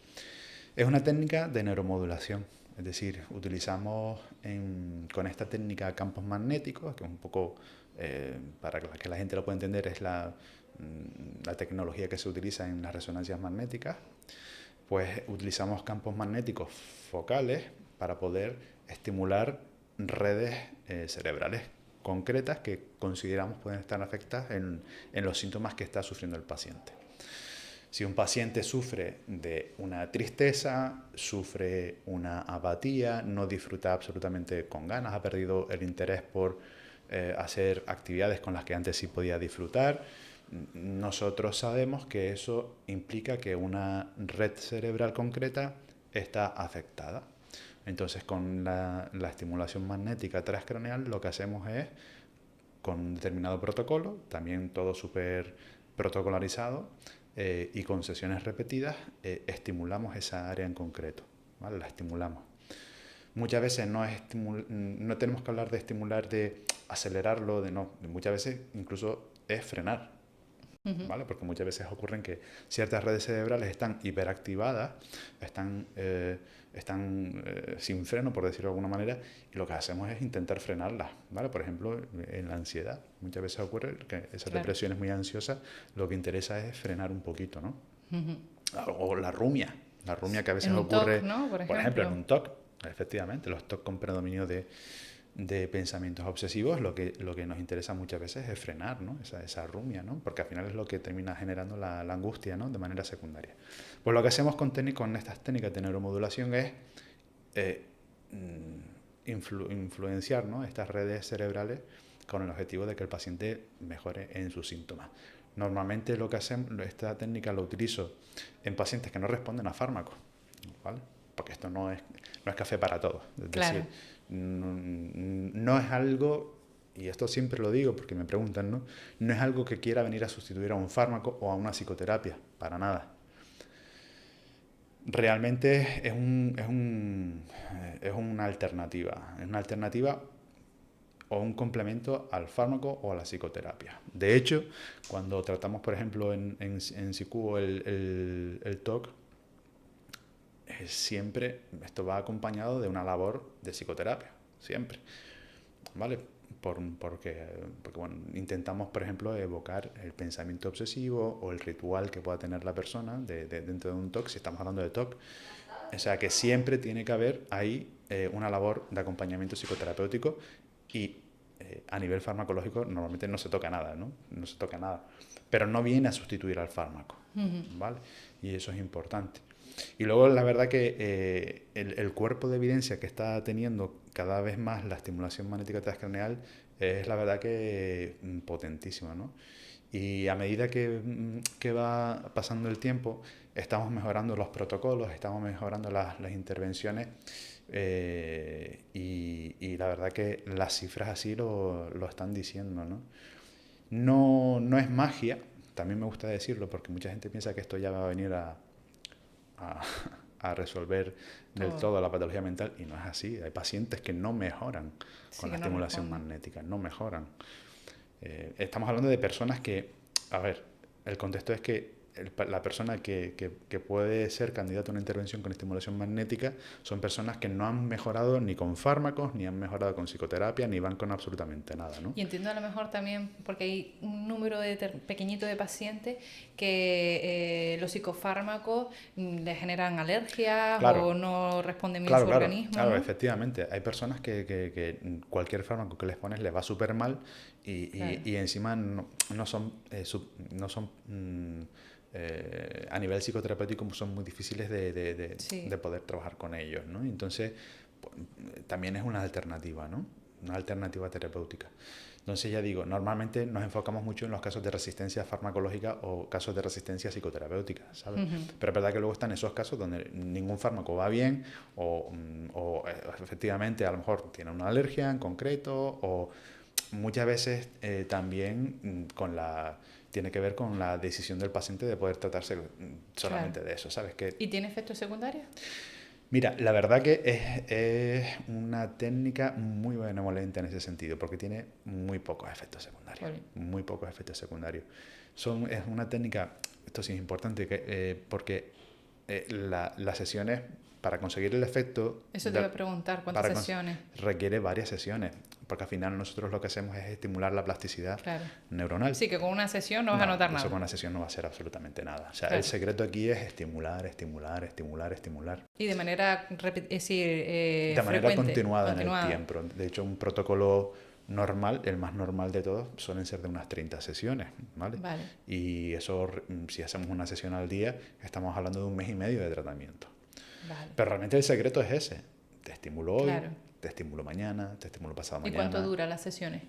Es una técnica de neuromodulación, es decir, utilizamos con esta técnica campos magnéticos, que es un poco, para que la gente lo pueda entender, es la tecnología que se utiliza en las resonancias magnéticas. Pues utilizamos campos magnéticos focales para poder estimular redes cerebrales concretas que consideramos pueden estar afectadas en los síntomas que está sufriendo el paciente. Si un paciente sufre de una tristeza, sufre una apatía, no disfruta absolutamente con ganas, ha perdido el interés por hacer actividades con las que antes sí podía disfrutar, nosotros sabemos que eso implica que una red cerebral concreta está afectada. Entonces, con la estimulación magnética transcraneal, lo que hacemos es, con un determinado protocolo, también todo súper protocolarizado, y con sesiones repetidas, estimulamos esa área en concreto, ¿vale? La estimulamos. Muchas veces no tenemos que hablar de estimular, de acelerarlo, de no. Muchas veces incluso es frenar. ¿vale? Porque muchas veces ocurren que ciertas redes cerebrales están hiperactivadas, están sin freno, por decirlo de alguna manera, y lo que hacemos es intentar frenarlas, ¿vale? Por ejemplo, en la ansiedad, muchas veces ocurre que esa depresión es muy ansiosa, lo que interesa es frenar un poquito, ¿no? O la rumia que a veces en un ocurre, TOC, ¿no? por ejemplo, en un TOC, efectivamente, los TOC con predominio de pensamientos obsesivos, lo que nos interesa muchas veces es frenar, ¿no? esa rumia, ¿no? Porque al final es lo que termina generando la angustia, ¿no? De manera secundaria. Pues lo que hacemos con estas técnicas de neuromodulación es influenciar, ¿no? Estas redes cerebrales con el objetivo de que el paciente mejore en sus síntomas. Normalmente lo que hacemos, esta técnica la utilizo en pacientes que no responden a fármacos, ¿vale? Porque esto no es café para todos. Es decir, no es algo, y esto siempre lo digo porque me preguntan, ¿no? No es algo que quiera venir a sustituir a un fármaco o a una psicoterapia, para nada. Realmente es una alternativa o un complemento al fármaco o a la psicoterapia. De hecho, cuando tratamos, por ejemplo, en SICU el TOC, siempre esto va acompañado de una labor de psicoterapia, siempre, ¿vale? Porque bueno, intentamos, por ejemplo, evocar el pensamiento obsesivo o el ritual que pueda tener la persona dentro de un TOC, si estamos hablando de TOC. O sea, que siempre tiene que haber ahí una labor de acompañamiento psicoterapéutico y a nivel farmacológico normalmente no se toca nada, ¿no? No se toca nada, pero no viene a sustituir al fármaco, ¿vale? Y eso es importante. Y luego la verdad que el cuerpo de evidencia que está teniendo cada vez más la estimulación magnética transcraneal es la verdad que potentísima, ¿no? Y a medida que va pasando el tiempo, estamos mejorando los protocolos, estamos mejorando las intervenciones y la verdad que las cifras así lo están diciendo, ¿no? No es magia, también me gusta decirlo porque mucha gente piensa que esto ya va a venir a resolver del todo la patología mental y no es así. Hay pacientes que no mejoran con la estimulación magnética, no mejoran. Estamos hablando de personas que, a ver, el contexto es que la persona que puede ser candidata a una intervención con estimulación magnética son personas que no han mejorado ni con fármacos, ni han mejorado con psicoterapia, ni van con absolutamente nada, ¿no? Y entiendo a lo mejor también, porque hay un número pequeñito de pacientes que los psicofármacos les generan alergias o no responden bien a su organismo. Claro, ¿no? efectivamente. Hay personas que cualquier fármaco que les pones les va súper mal y encima no son a nivel psicoterapéutico son muy difíciles de poder trabajar con ellos, ¿no? Entonces, también es una alternativa, ¿no? Una alternativa terapéutica. Entonces, ya digo, normalmente nos enfocamos mucho en los casos de resistencia farmacológica o casos de resistencia psicoterapéutica, ¿sabes? Pero es verdad que luego están esos casos donde ningún fármaco va bien o efectivamente a lo mejor tiene una alergia en concreto o muchas veces también tiene que ver con la decisión del paciente de poder tratarse solamente de eso, ¿sabes? ¿Y tiene efectos secundarios? Mira, la verdad que es una técnica muy benevolente en ese sentido, porque tiene muy pocos efectos secundarios. Muy pocos efectos secundarios. Es una técnica, esto sí es importante, porque las sesiones, para conseguir el efecto... Eso te iba a preguntar, ¿cuántas sesiones? Requiere varias sesiones, porque al final nosotros lo que hacemos es estimular la plasticidad neuronal. Sí, que con una sesión no vas a notar nada. Eso con una sesión no va a ser absolutamente nada. O sea, el secreto aquí es estimular. Y de manera, de manera continuada en el tiempo. De hecho, un protocolo normal, el más normal de todos, suelen ser de unas 30 sesiones, ¿vale? Y eso, si hacemos una sesión al día, estamos hablando de 1 mes y medio de tratamiento. Pero realmente el secreto es ese. Te estimulo hoy, te estimulo mañana, te estimulo pasado mañana. ¿Y cuánto duran las sesiones?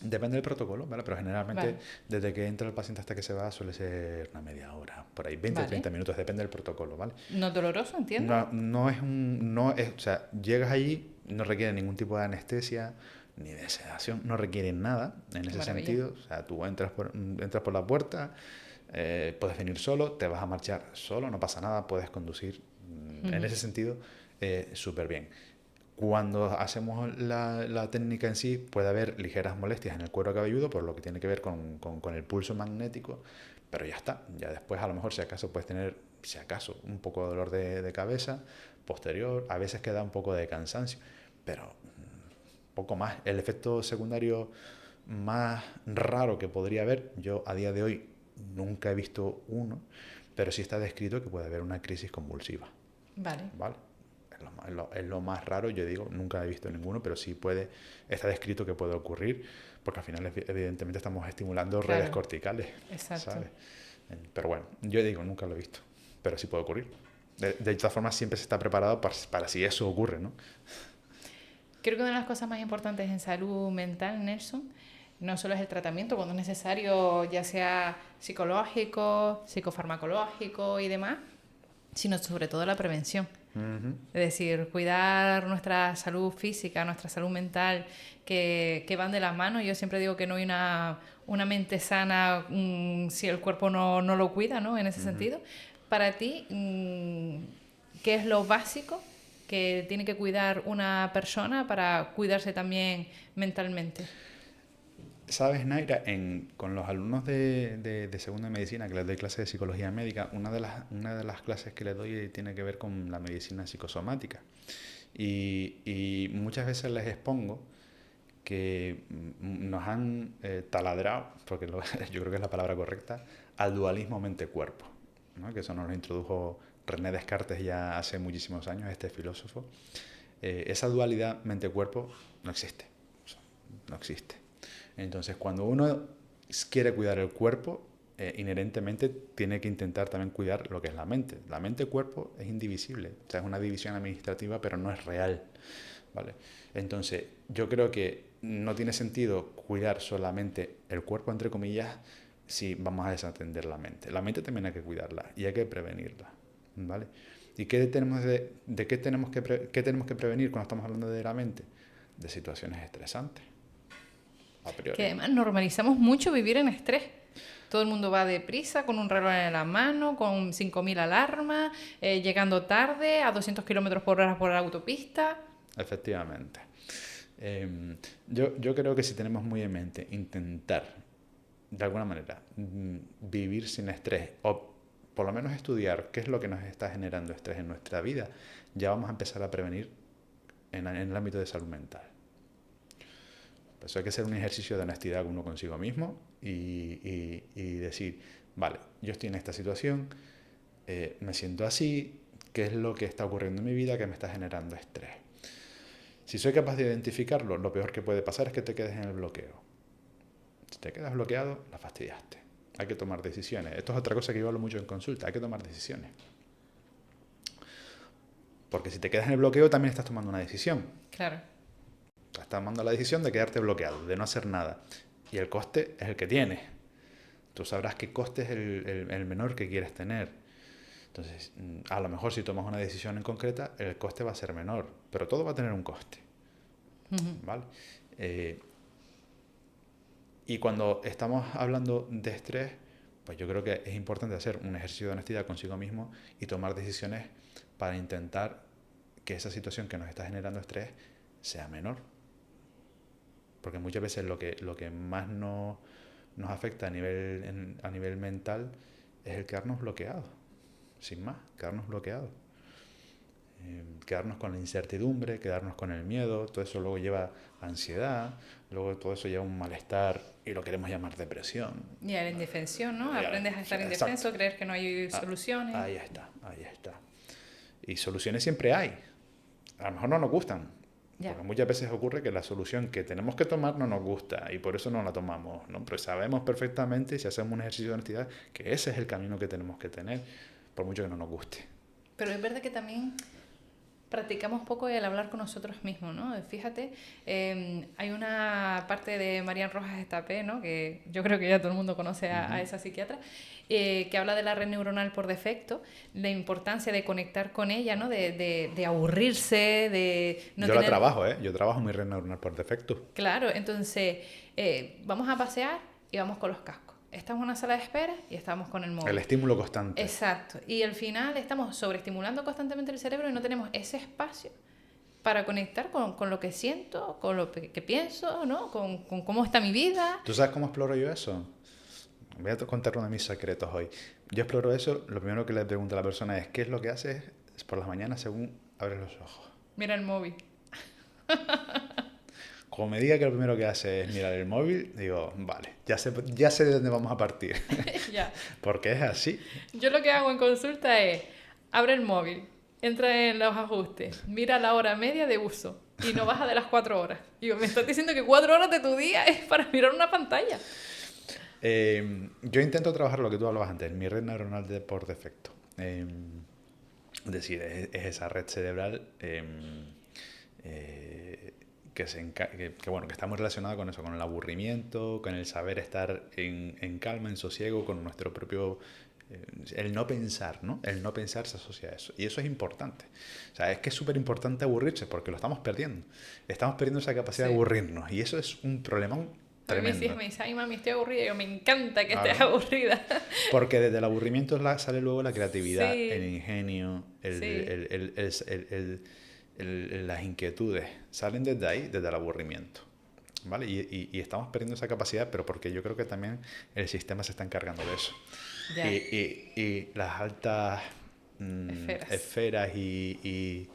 Depende del protocolo, ¿vale? Pero generalmente desde que entra el paciente hasta que se va suele ser una media hora, por ahí 20 o 30 minutos, depende del protocolo, ¿vale? ¿No es doloroso, entiendo? O sea, llegas allí, no requiere ningún tipo de anestesia ni de sedación, no requiere nada en ese sentido. O sea, tú entras por la puerta, puedes venir solo, te vas a marchar solo, no pasa nada, puedes conducir. En ese sentido, súper bien. Cuando hacemos la técnica en sí, puede haber ligeras molestias en el cuero cabelludo, por lo que tiene que ver con el pulso magnético, pero ya está. Ya después, a lo mejor, si acaso, puedes tener, si acaso, un poco de dolor de cabeza posterior, a veces queda un poco de cansancio, pero poco más. El efecto secundario más raro que podría haber, yo a día de hoy nunca he visto uno, pero sí está descrito que puede haber una crisis convulsiva. Vale. ¿Vale? Es lo más raro, yo digo, nunca he visto ninguno, pero sí está descrito que puede ocurrir, porque al final evidentemente estamos estimulando Claro. redes corticales, Exacto. ¿sabes? Pero bueno, yo digo, nunca lo he visto, pero sí puede ocurrir. De todas formas, siempre se está preparado para si eso ocurre, ¿no? Creo que una de las cosas más importantes en salud mental, Nelson, no solo es el tratamiento cuando es necesario, ya sea psicológico, psicofarmacológico y demás, sino sobre todo la prevención. Uh-huh. Es decir, cuidar nuestra salud física, nuestra salud mental, que van de las manos. Yo siempre digo que no hay una mente sana si el cuerpo no lo cuida, ¿no? En ese sentido. Para ti, ¿qué es lo básico que tiene que cuidar una persona para cuidarse también mentalmente? Sabes, Naira, con los alumnos de segunda medicina, que les doy clases de psicología médica, una de las clases que les doy tiene que ver con la medicina psicosomática. Y muchas veces les expongo que nos han taladrado, porque yo creo que es la palabra correcta, al dualismo mente-cuerpo, ¿no? Que eso nos lo introdujo René Descartes ya hace muchísimos años, este filósofo. Esa dualidad mente-cuerpo no existe. O sea, no existe. Entonces, cuando uno quiere cuidar el cuerpo, inherentemente tiene que intentar también cuidar lo que es la mente. La mente-cuerpo es indivisible. O sea, es una división administrativa, pero no es real, ¿vale? Entonces, yo creo que no tiene sentido cuidar solamente el cuerpo, entre comillas, si vamos a desatender la mente. La mente también hay que cuidarla y hay que prevenirla, ¿vale? ¿Y qué tenemos qué tenemos que prevenir cuando estamos hablando de la mente? De situaciones estresantes. Que además normalizamos mucho vivir en estrés. Todo el mundo va deprisa, con un reloj en la mano, con 5.000 alarmas, llegando tarde, a 200 kilómetros por hora por la autopista. Efectivamente. Yo creo que si tenemos muy en mente intentar, de alguna manera, vivir sin estrés, o por lo menos estudiar qué es lo que nos está generando estrés en nuestra vida, ya vamos a empezar a prevenir en el ámbito de salud mental. Por eso hay que hacer un ejercicio de honestidad uno consigo mismo y decir, vale, yo estoy en esta situación, me siento así, ¿qué es lo que está ocurriendo en mi vida que me está generando estrés? Si soy capaz de identificarlo, lo peor que puede pasar es que te quedes en el bloqueo. Si te quedas bloqueado, la fastidiaste. Hay que tomar decisiones. Esto es otra cosa que yo hablo mucho en consulta, hay que tomar decisiones. Porque si te quedas en el bloqueo también estás tomando una decisión. Claro. Estás tomando la decisión de quedarte bloqueado, de no hacer nada. Y el coste es el que tienes. Tú sabrás qué coste es el menor que quieres tener. Entonces, a lo mejor si tomas una decisión en concreta, el coste va a ser menor, pero todo va a tener un coste. ¿Vale? Y cuando estamos hablando de estrés, pues yo creo que es importante hacer un ejercicio de honestidad consigo mismo y tomar decisiones para intentar que esa situación que nos está generando estrés sea menor. Porque muchas veces lo que más nos afecta a nivel mental es el quedarnos bloqueados. Sin más, quedarnos bloqueados. Quedarnos con la incertidumbre, quedarnos con el miedo, todo eso luego lleva a ansiedad, luego todo eso lleva a un malestar y lo queremos llamar depresión. Y a la indefensión, ¿no? Aprendes a estar indefenso, creer que no hay soluciones. Ahí está. Y soluciones siempre hay. A lo mejor no nos gustan. Ya. Porque muchas veces ocurre que la solución que tenemos que tomar no nos gusta y por eso no la tomamos, ¿no? Pero sabemos perfectamente, si hacemos un ejercicio de honestidad, que ese es el camino que tenemos que tener, por mucho que no nos guste. Pero es verdad que también practicamos poco el hablar con nosotros mismos, ¿no? Fíjate, hay una parte de Marian Rojas Estapé, ¿no? Que yo creo que ya todo el mundo conoce a esa psiquiatra, que habla de la red neuronal por defecto, la importancia de conectar con ella, ¿no? De aburrirse, de no yo tener... la trabajo, yo trabajo mi red neuronal por defecto. Claro, entonces vamos a pasear y vamos con los cascos. Estamos en una sala de espera y estamos con el móvil. El estímulo constante. Exacto. Y al final estamos sobreestimulando constantemente el cerebro y no tenemos ese espacio para conectar con lo que siento, con lo que pienso, ¿no? Con cómo está mi vida. ¿Tú sabes cómo exploro yo eso? Voy a contar uno de mis secretos hoy. Yo exploro eso, lo primero que le pregunto a la persona es ¿qué es lo que haces por las mañanas según abres los ojos? Mira el móvil. Como me diga que lo primero que hace es mirar el móvil, digo, vale, ya sé de dónde vamos a partir. Ya. Porque es así. Yo lo que hago en consulta es, abre el móvil, entra en los ajustes, mira la hora media de uso y no baja de las 4 horas. Digo, me estás diciendo que 4 horas de tu día es para mirar una pantalla. Yo intento trabajar lo que tú hablabas antes, mi red neuronal por defecto. Es decir, es esa red cerebral que está muy relacionada con eso, con el aburrimiento, con el saber estar en calma, en sosiego, con nuestro propio... el no pensar, ¿no? El no pensar se asocia a eso. Y eso es importante. O sea, es que es súper importante aburrirse porque lo estamos perdiendo. Estamos perdiendo esa capacidad de aburrirnos. Y eso es un problemón tremendo. A mí me dice, ay mami, estoy aburrida. Y yo, me encanta que Claro. estés aburrida. Porque desde el aburrimiento sale luego la creatividad, Sí. el ingenio, las inquietudes. Salen desde ahí, desde el aburrimiento. ¿Vale? Y estamos perdiendo esa capacidad, pero porque yo creo que también el sistema se está encargando de eso. Ya. Y las altas esferas y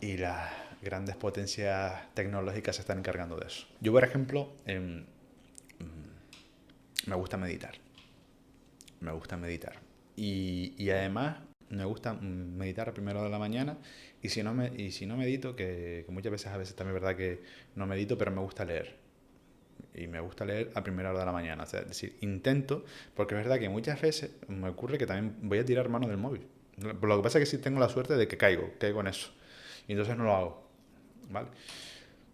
las grandes potencias tecnológicas se están encargando de eso. Yo, por ejemplo, me gusta meditar. Me gusta meditar. Y además me gusta meditar a primera hora de la mañana. Y si no medito, que muchas veces, a veces también es verdad que no medito, pero me gusta leer. Y me gusta leer a primera hora de la mañana. O sea, es decir, intento, porque es verdad que muchas veces me ocurre que también voy a tirar mano del móvil. Lo que pasa es que sí tengo la suerte de que caigo en eso. Y entonces no lo hago. ¿Vale?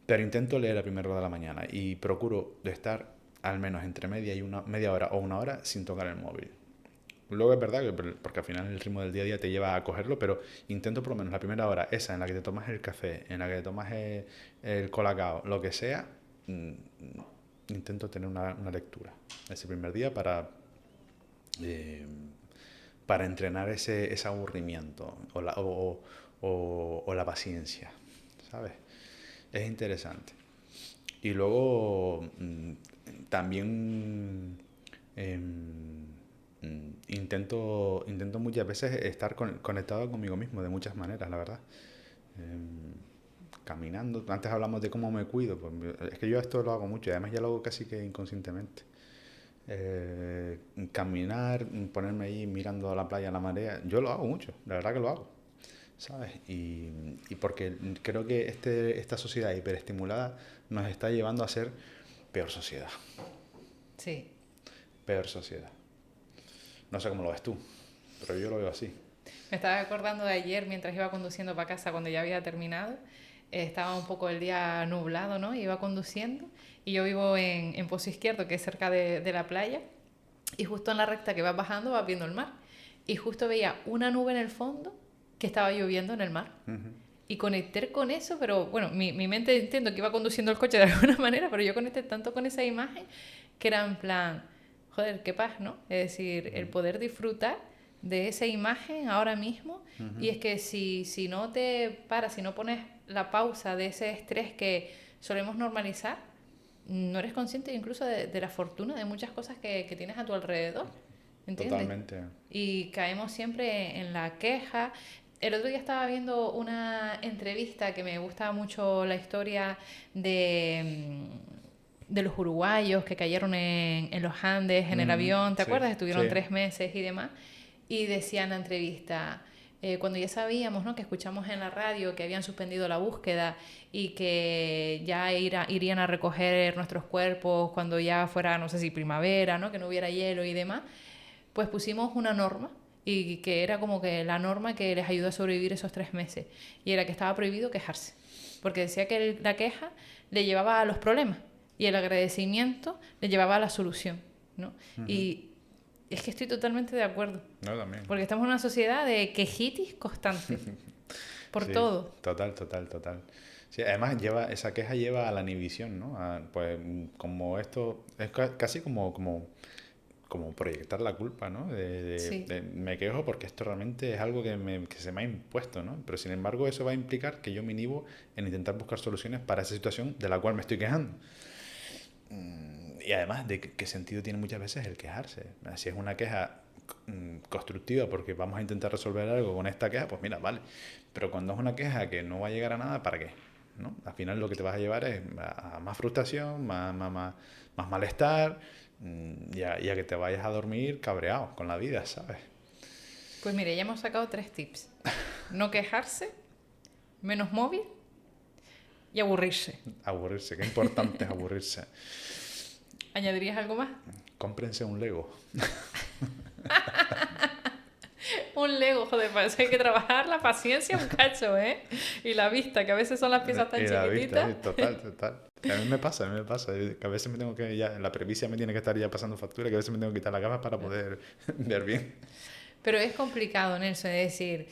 Pero intento leer a primera hora de la mañana y procuro de estar al menos entre media hora o una hora sin tocar el móvil. Luego es verdad que, porque al final el ritmo del día a día te lleva a cogerlo, pero intento por lo menos la primera hora, esa en la que te tomas el café, en la que te tomas el colacao, lo que sea, intento tener una lectura ese primer día para entrenar ese aburrimiento o la paciencia, ¿sabes? Es interesante. Y luego también intento muchas veces estar conectado conmigo mismo de muchas maneras, la verdad. Caminando. Antes hablamos de cómo me cuido. Pues, es que yo esto lo hago mucho y además ya lo hago casi que inconscientemente. Caminar, ponerme ahí mirando a la playa, a la marea, yo lo hago mucho, la verdad que lo hago, ¿sabes? Y porque creo que esta sociedad hiperestimulada nos está llevando a ser peor sociedad. Sí. Peor sociedad. No sé cómo lo ves tú, pero yo lo veo así. Me estaba acordando de ayer mientras iba conduciendo para casa cuando ya había terminado. Estaba un poco el día nublado, ¿no? Iba conduciendo y yo vivo en Pozo Izquierdo, que es cerca de la playa. Y justo en la recta que vas bajando vas viendo el mar. Y justo veía una nube en el fondo que estaba lloviendo en el mar. Y conecté con eso, pero bueno, mi mente entiendo que iba conduciendo el coche de alguna manera, pero yo conecté tanto con esa imagen que era en plan, joder, qué paz, ¿no? Es decir, el poder disfrutar de esa imagen ahora mismo. Y es que si no te paras, si no pones la pausa de ese estrés que solemos normalizar, no eres consciente incluso de la fortuna de muchas cosas que tienes a tu alrededor. ¿Entiendes? Totalmente. Y caemos siempre en la queja. El otro día estaba viendo una entrevista que me gusta mucho la historia de los uruguayos que cayeron en los Andes en el avión, ¿te acuerdas? Estuvieron 3 meses y demás. Y decía en la entrevista, cuando ya sabíamos, ¿no?, que escuchamos en la radio que habían suspendido la búsqueda y que ya irían a recoger nuestros cuerpos cuando ya fuera, no sé si primavera, ¿no?, que no hubiera hielo y demás, pues pusimos una norma y que era como que la norma que les ayudó a sobrevivir esos 3 meses. Y era que estaba prohibido quejarse, porque decía que la queja le llevaba a los problemas y el agradecimiento le llevaba a la solución, ¿no? Y es que estoy totalmente de acuerdo. No, también. Porque estamos en una sociedad de quejitis constante. Por todo. Total. Sí, además esa queja lleva a la inhibición, ¿no? Pues como esto, es casi como como proyectar la culpa, ¿no? Sí. Me quejo porque esto realmente es algo que se me ha impuesto, ¿no? Pero sin embargo eso va a implicar que yo me inhibo en intentar buscar soluciones para esa situación de la cual me estoy quejando. Y además, ¿de qué sentido tiene muchas veces el quejarse? Si es una queja constructiva porque vamos a intentar resolver algo con esta queja, pues mira, vale. Pero cuando es una queja que no va a llegar a nada, ¿para qué? ¿No? Al final lo que te vas a llevar es a más frustración, más malestar, y a que te vayas a dormir cabreado con la vida, ¿sabes? Pues mire, ya hemos sacado 3 tips. No quejarse, menos móvil y aburrirse. Aburrirse, qué importante es aburrirse. ¿Añadirías algo más? Cómprense un Lego. Un Lego, joder, para eso hay que trabajar la paciencia un cacho, ¿eh? Y la vista, que a veces son las piezas tan Y la chiquititas. vista, total. A mí me pasa. Que a veces me tengo que la presbicia me tiene que estar ya pasando factura, que a veces me tengo que quitar la gafas para poder ver bien. Pero es complicado, Nelson, es decir,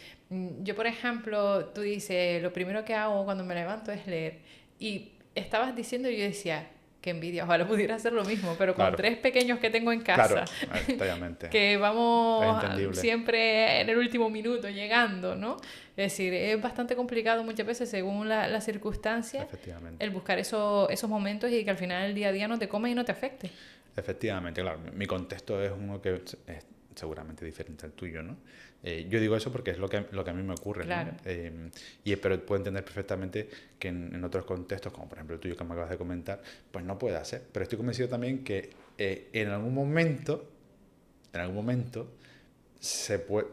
yo por ejemplo, tú dices, lo primero que hago cuando me levanto es leer. Y estabas diciendo y yo decía, qué envidia, ojalá pudiera hacer lo mismo, pero con Claro. 3 pequeños que tengo en casa, Claro, totalmente. que Es vamos entendible. siempre en el último minuto llegando, ¿no? Es decir, es bastante complicado muchas veces según las circunstancias Efectivamente. el buscar esos momentos y que al final el día a día no te come y no te afecte. Efectivamente, claro. Mi contexto es uno que es seguramente diferente al tuyo, ¿no? Yo digo eso porque es lo que a mí me ocurre, Claro. ¿no? Pero puedo entender perfectamente que en otros contextos, como por ejemplo el tuyo que me acabas de comentar, pues no puede hacer. Pero estoy convencido también que en algún momento,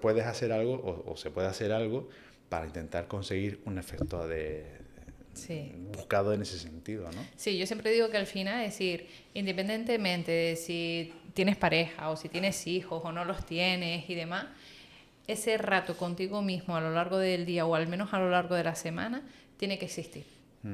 puedes hacer algo o se puede hacer algo para intentar conseguir un efecto Sí. buscado en ese sentido, ¿no? Sí, yo siempre digo que al final, es decir, independientemente de si tienes pareja o si tienes hijos o no los tienes y demás, ese rato contigo mismo a lo largo del día o al menos a lo largo de la semana tiene que existir.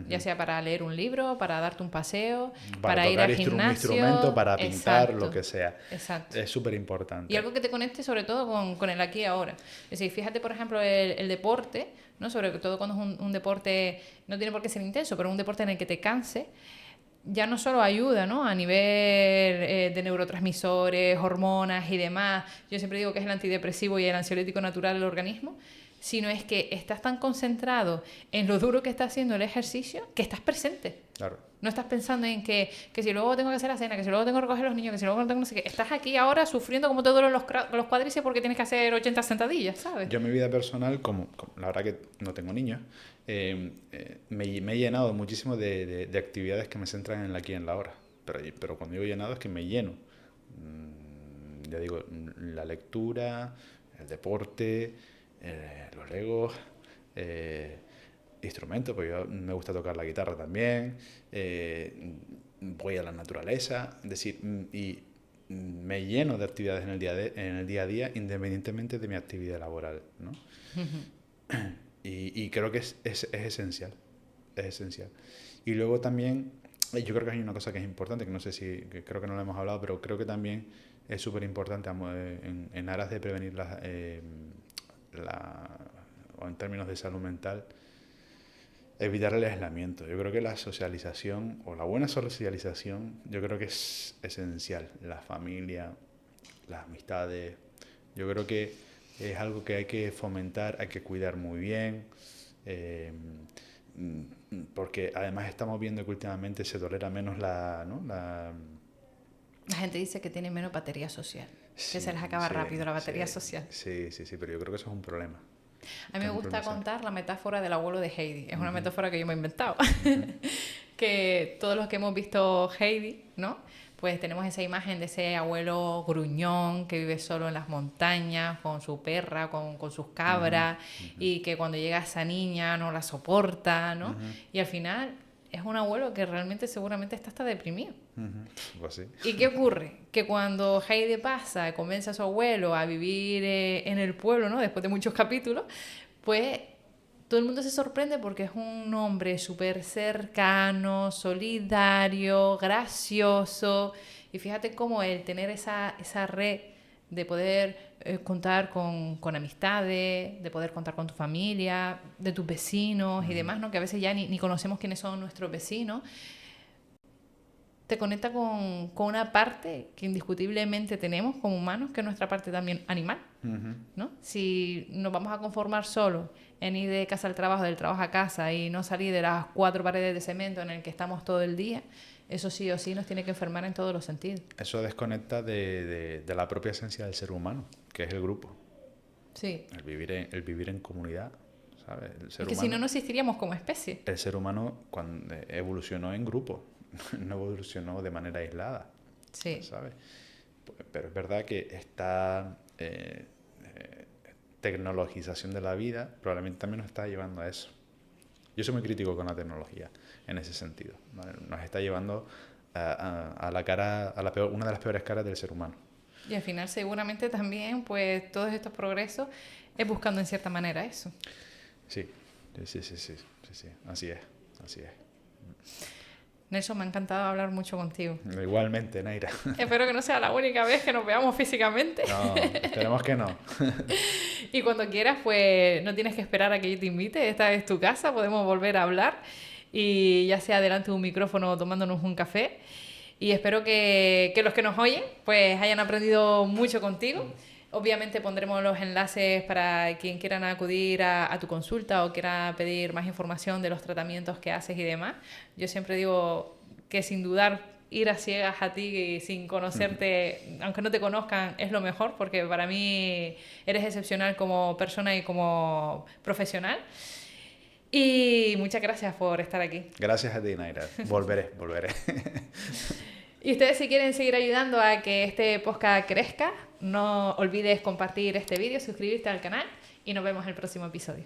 Ya sea para leer un libro, para darte un paseo, para ir tocar al un gimnasio. instrumento, para pintar, lo Exacto, que sea. exacto. Es súper Y importante. algo que te conecte sobre todo con el aquí y ahora. Es decir, fíjate, por ejemplo, el deporte, ¿no? Sobre todo cuando es un deporte, no tiene por qué ser intenso, pero un deporte en el que te canse, ya no solo ayuda, ¿no? A nivel de neurotransmisores, hormonas y demás. Yo siempre digo que es el antidepresivo y el ansiolítico natural del organismo, sino es que estás tan concentrado en lo duro que está haciendo el ejercicio que estás presente. Claro. No estás pensando en que si luego tengo que hacer la cena, que si luego tengo que recoger a los niños, que si luego tengo no sé qué. Estás aquí ahora sufriendo como te duelen los cuádriceps porque tienes que hacer 80 sentadillas, ¿sabes? Yo en mi vida personal, como la verdad que no tengo niños, me he llenado muchísimo de actividades que me centran en el aquí y en la ahora. Pero cuando digo llenado es que me lleno. Ya digo, la lectura, el deporte, los legos, instrumentos, porque yo me gusta tocar la guitarra también, voy a la naturaleza, es decir, y me lleno de actividades en el día a día, independientemente de mi actividad laboral, ¿no? Y creo que es esencial, es esencial. Y luego también, yo creo que hay una cosa que es importante, que no sé que creo que no lo hemos hablado, pero creo que también es súper importante en aras de prevenir o en términos de salud mental, evitar el aislamiento. Yo creo que la socialización o la buena socialización, yo creo que es esencial. La familia, las amistades, yo creo que es algo que hay que fomentar, hay que cuidar muy bien, porque además estamos viendo que últimamente se tolera menos La gente dice que tiene menos batería social, que se les acaba rápido la batería social. Sí, pero yo creo que eso es un problema. A mí me gusta contar la metáfora del abuelo de Heidi. Es una metáfora que yo me he inventado. Que todos los que hemos visto Heidi, ¿no? Pues tenemos esa imagen de ese abuelo gruñón que vive solo en las montañas, con su perra, con sus cabras, y que cuando llega esa niña no la soporta, ¿no? Y al final es un abuelo que realmente seguramente está hasta deprimido. Pues sí. ¿Y qué ocurre? Que cuando Heidi pasa, convence a su abuelo a vivir en el pueblo, ¿no? Después de muchos capítulos, pues todo el mundo se sorprende porque es un hombre súper cercano, solidario, gracioso. Y fíjate cómo el tener esa red de poder contar con amistades, de poder contar con tu familia, de tus vecinos y demás, ¿no? Que a veces ya ni conocemos quiénes son nuestros vecinos. te conecta con una parte que indiscutiblemente tenemos como humanos, que es nuestra parte también animal, ¿no? Si nos vamos a conformar solo en ir de casa al trabajo, del trabajo a casa y no salir de las 4 paredes de cemento en el que estamos todo el día, eso sí o sí nos tiene que enfermar en todos los sentidos. Eso desconecta de la propia esencia del ser humano, que es el grupo. Sí. El vivir en comunidad, ¿sabes? El ser Es que humano, si no, no existiríamos como especie. el ser humano cuando evolucionó en grupo, no evolucionó de manera aislada, Sí. ¿sabes? Pero es verdad que esta tecnologización de la vida probablemente también nos está llevando a eso. Yo soy muy crítico con la tecnología en ese sentido, ¿vale? Nos está llevando a la cara, una de las peores caras del ser humano. Y al final seguramente también, pues, todos estos progresos es buscando en cierta manera eso. Sí, así es. Nelson, me ha encantado hablar mucho contigo. Igualmente, Naira. Espero que no sea la única vez que nos veamos físicamente. No, esperemos que no. Y cuando quieras, pues no tienes que esperar a que yo te invite. Esta es tu casa, podemos volver a hablar. Y ya sea delante de un micrófono tomándonos un café. Y espero que los que nos oyen pues hayan aprendido mucho contigo. Obviamente pondremos los enlaces para quien quieran acudir a tu consulta o quiera pedir más información de los tratamientos que haces y demás. Yo siempre digo que sin dudar ir a ciegas a ti y sin conocerte, aunque no te conozcan, es lo mejor, porque para mí eres excepcional como persona y como profesional. Y muchas gracias por estar aquí. Gracias a ti, Naira. Volveré. Y ustedes, si quieren seguir ayudando a que este podcast crezca, no olvides compartir este vídeo, suscribirte al canal y nos vemos en el próximo episodio.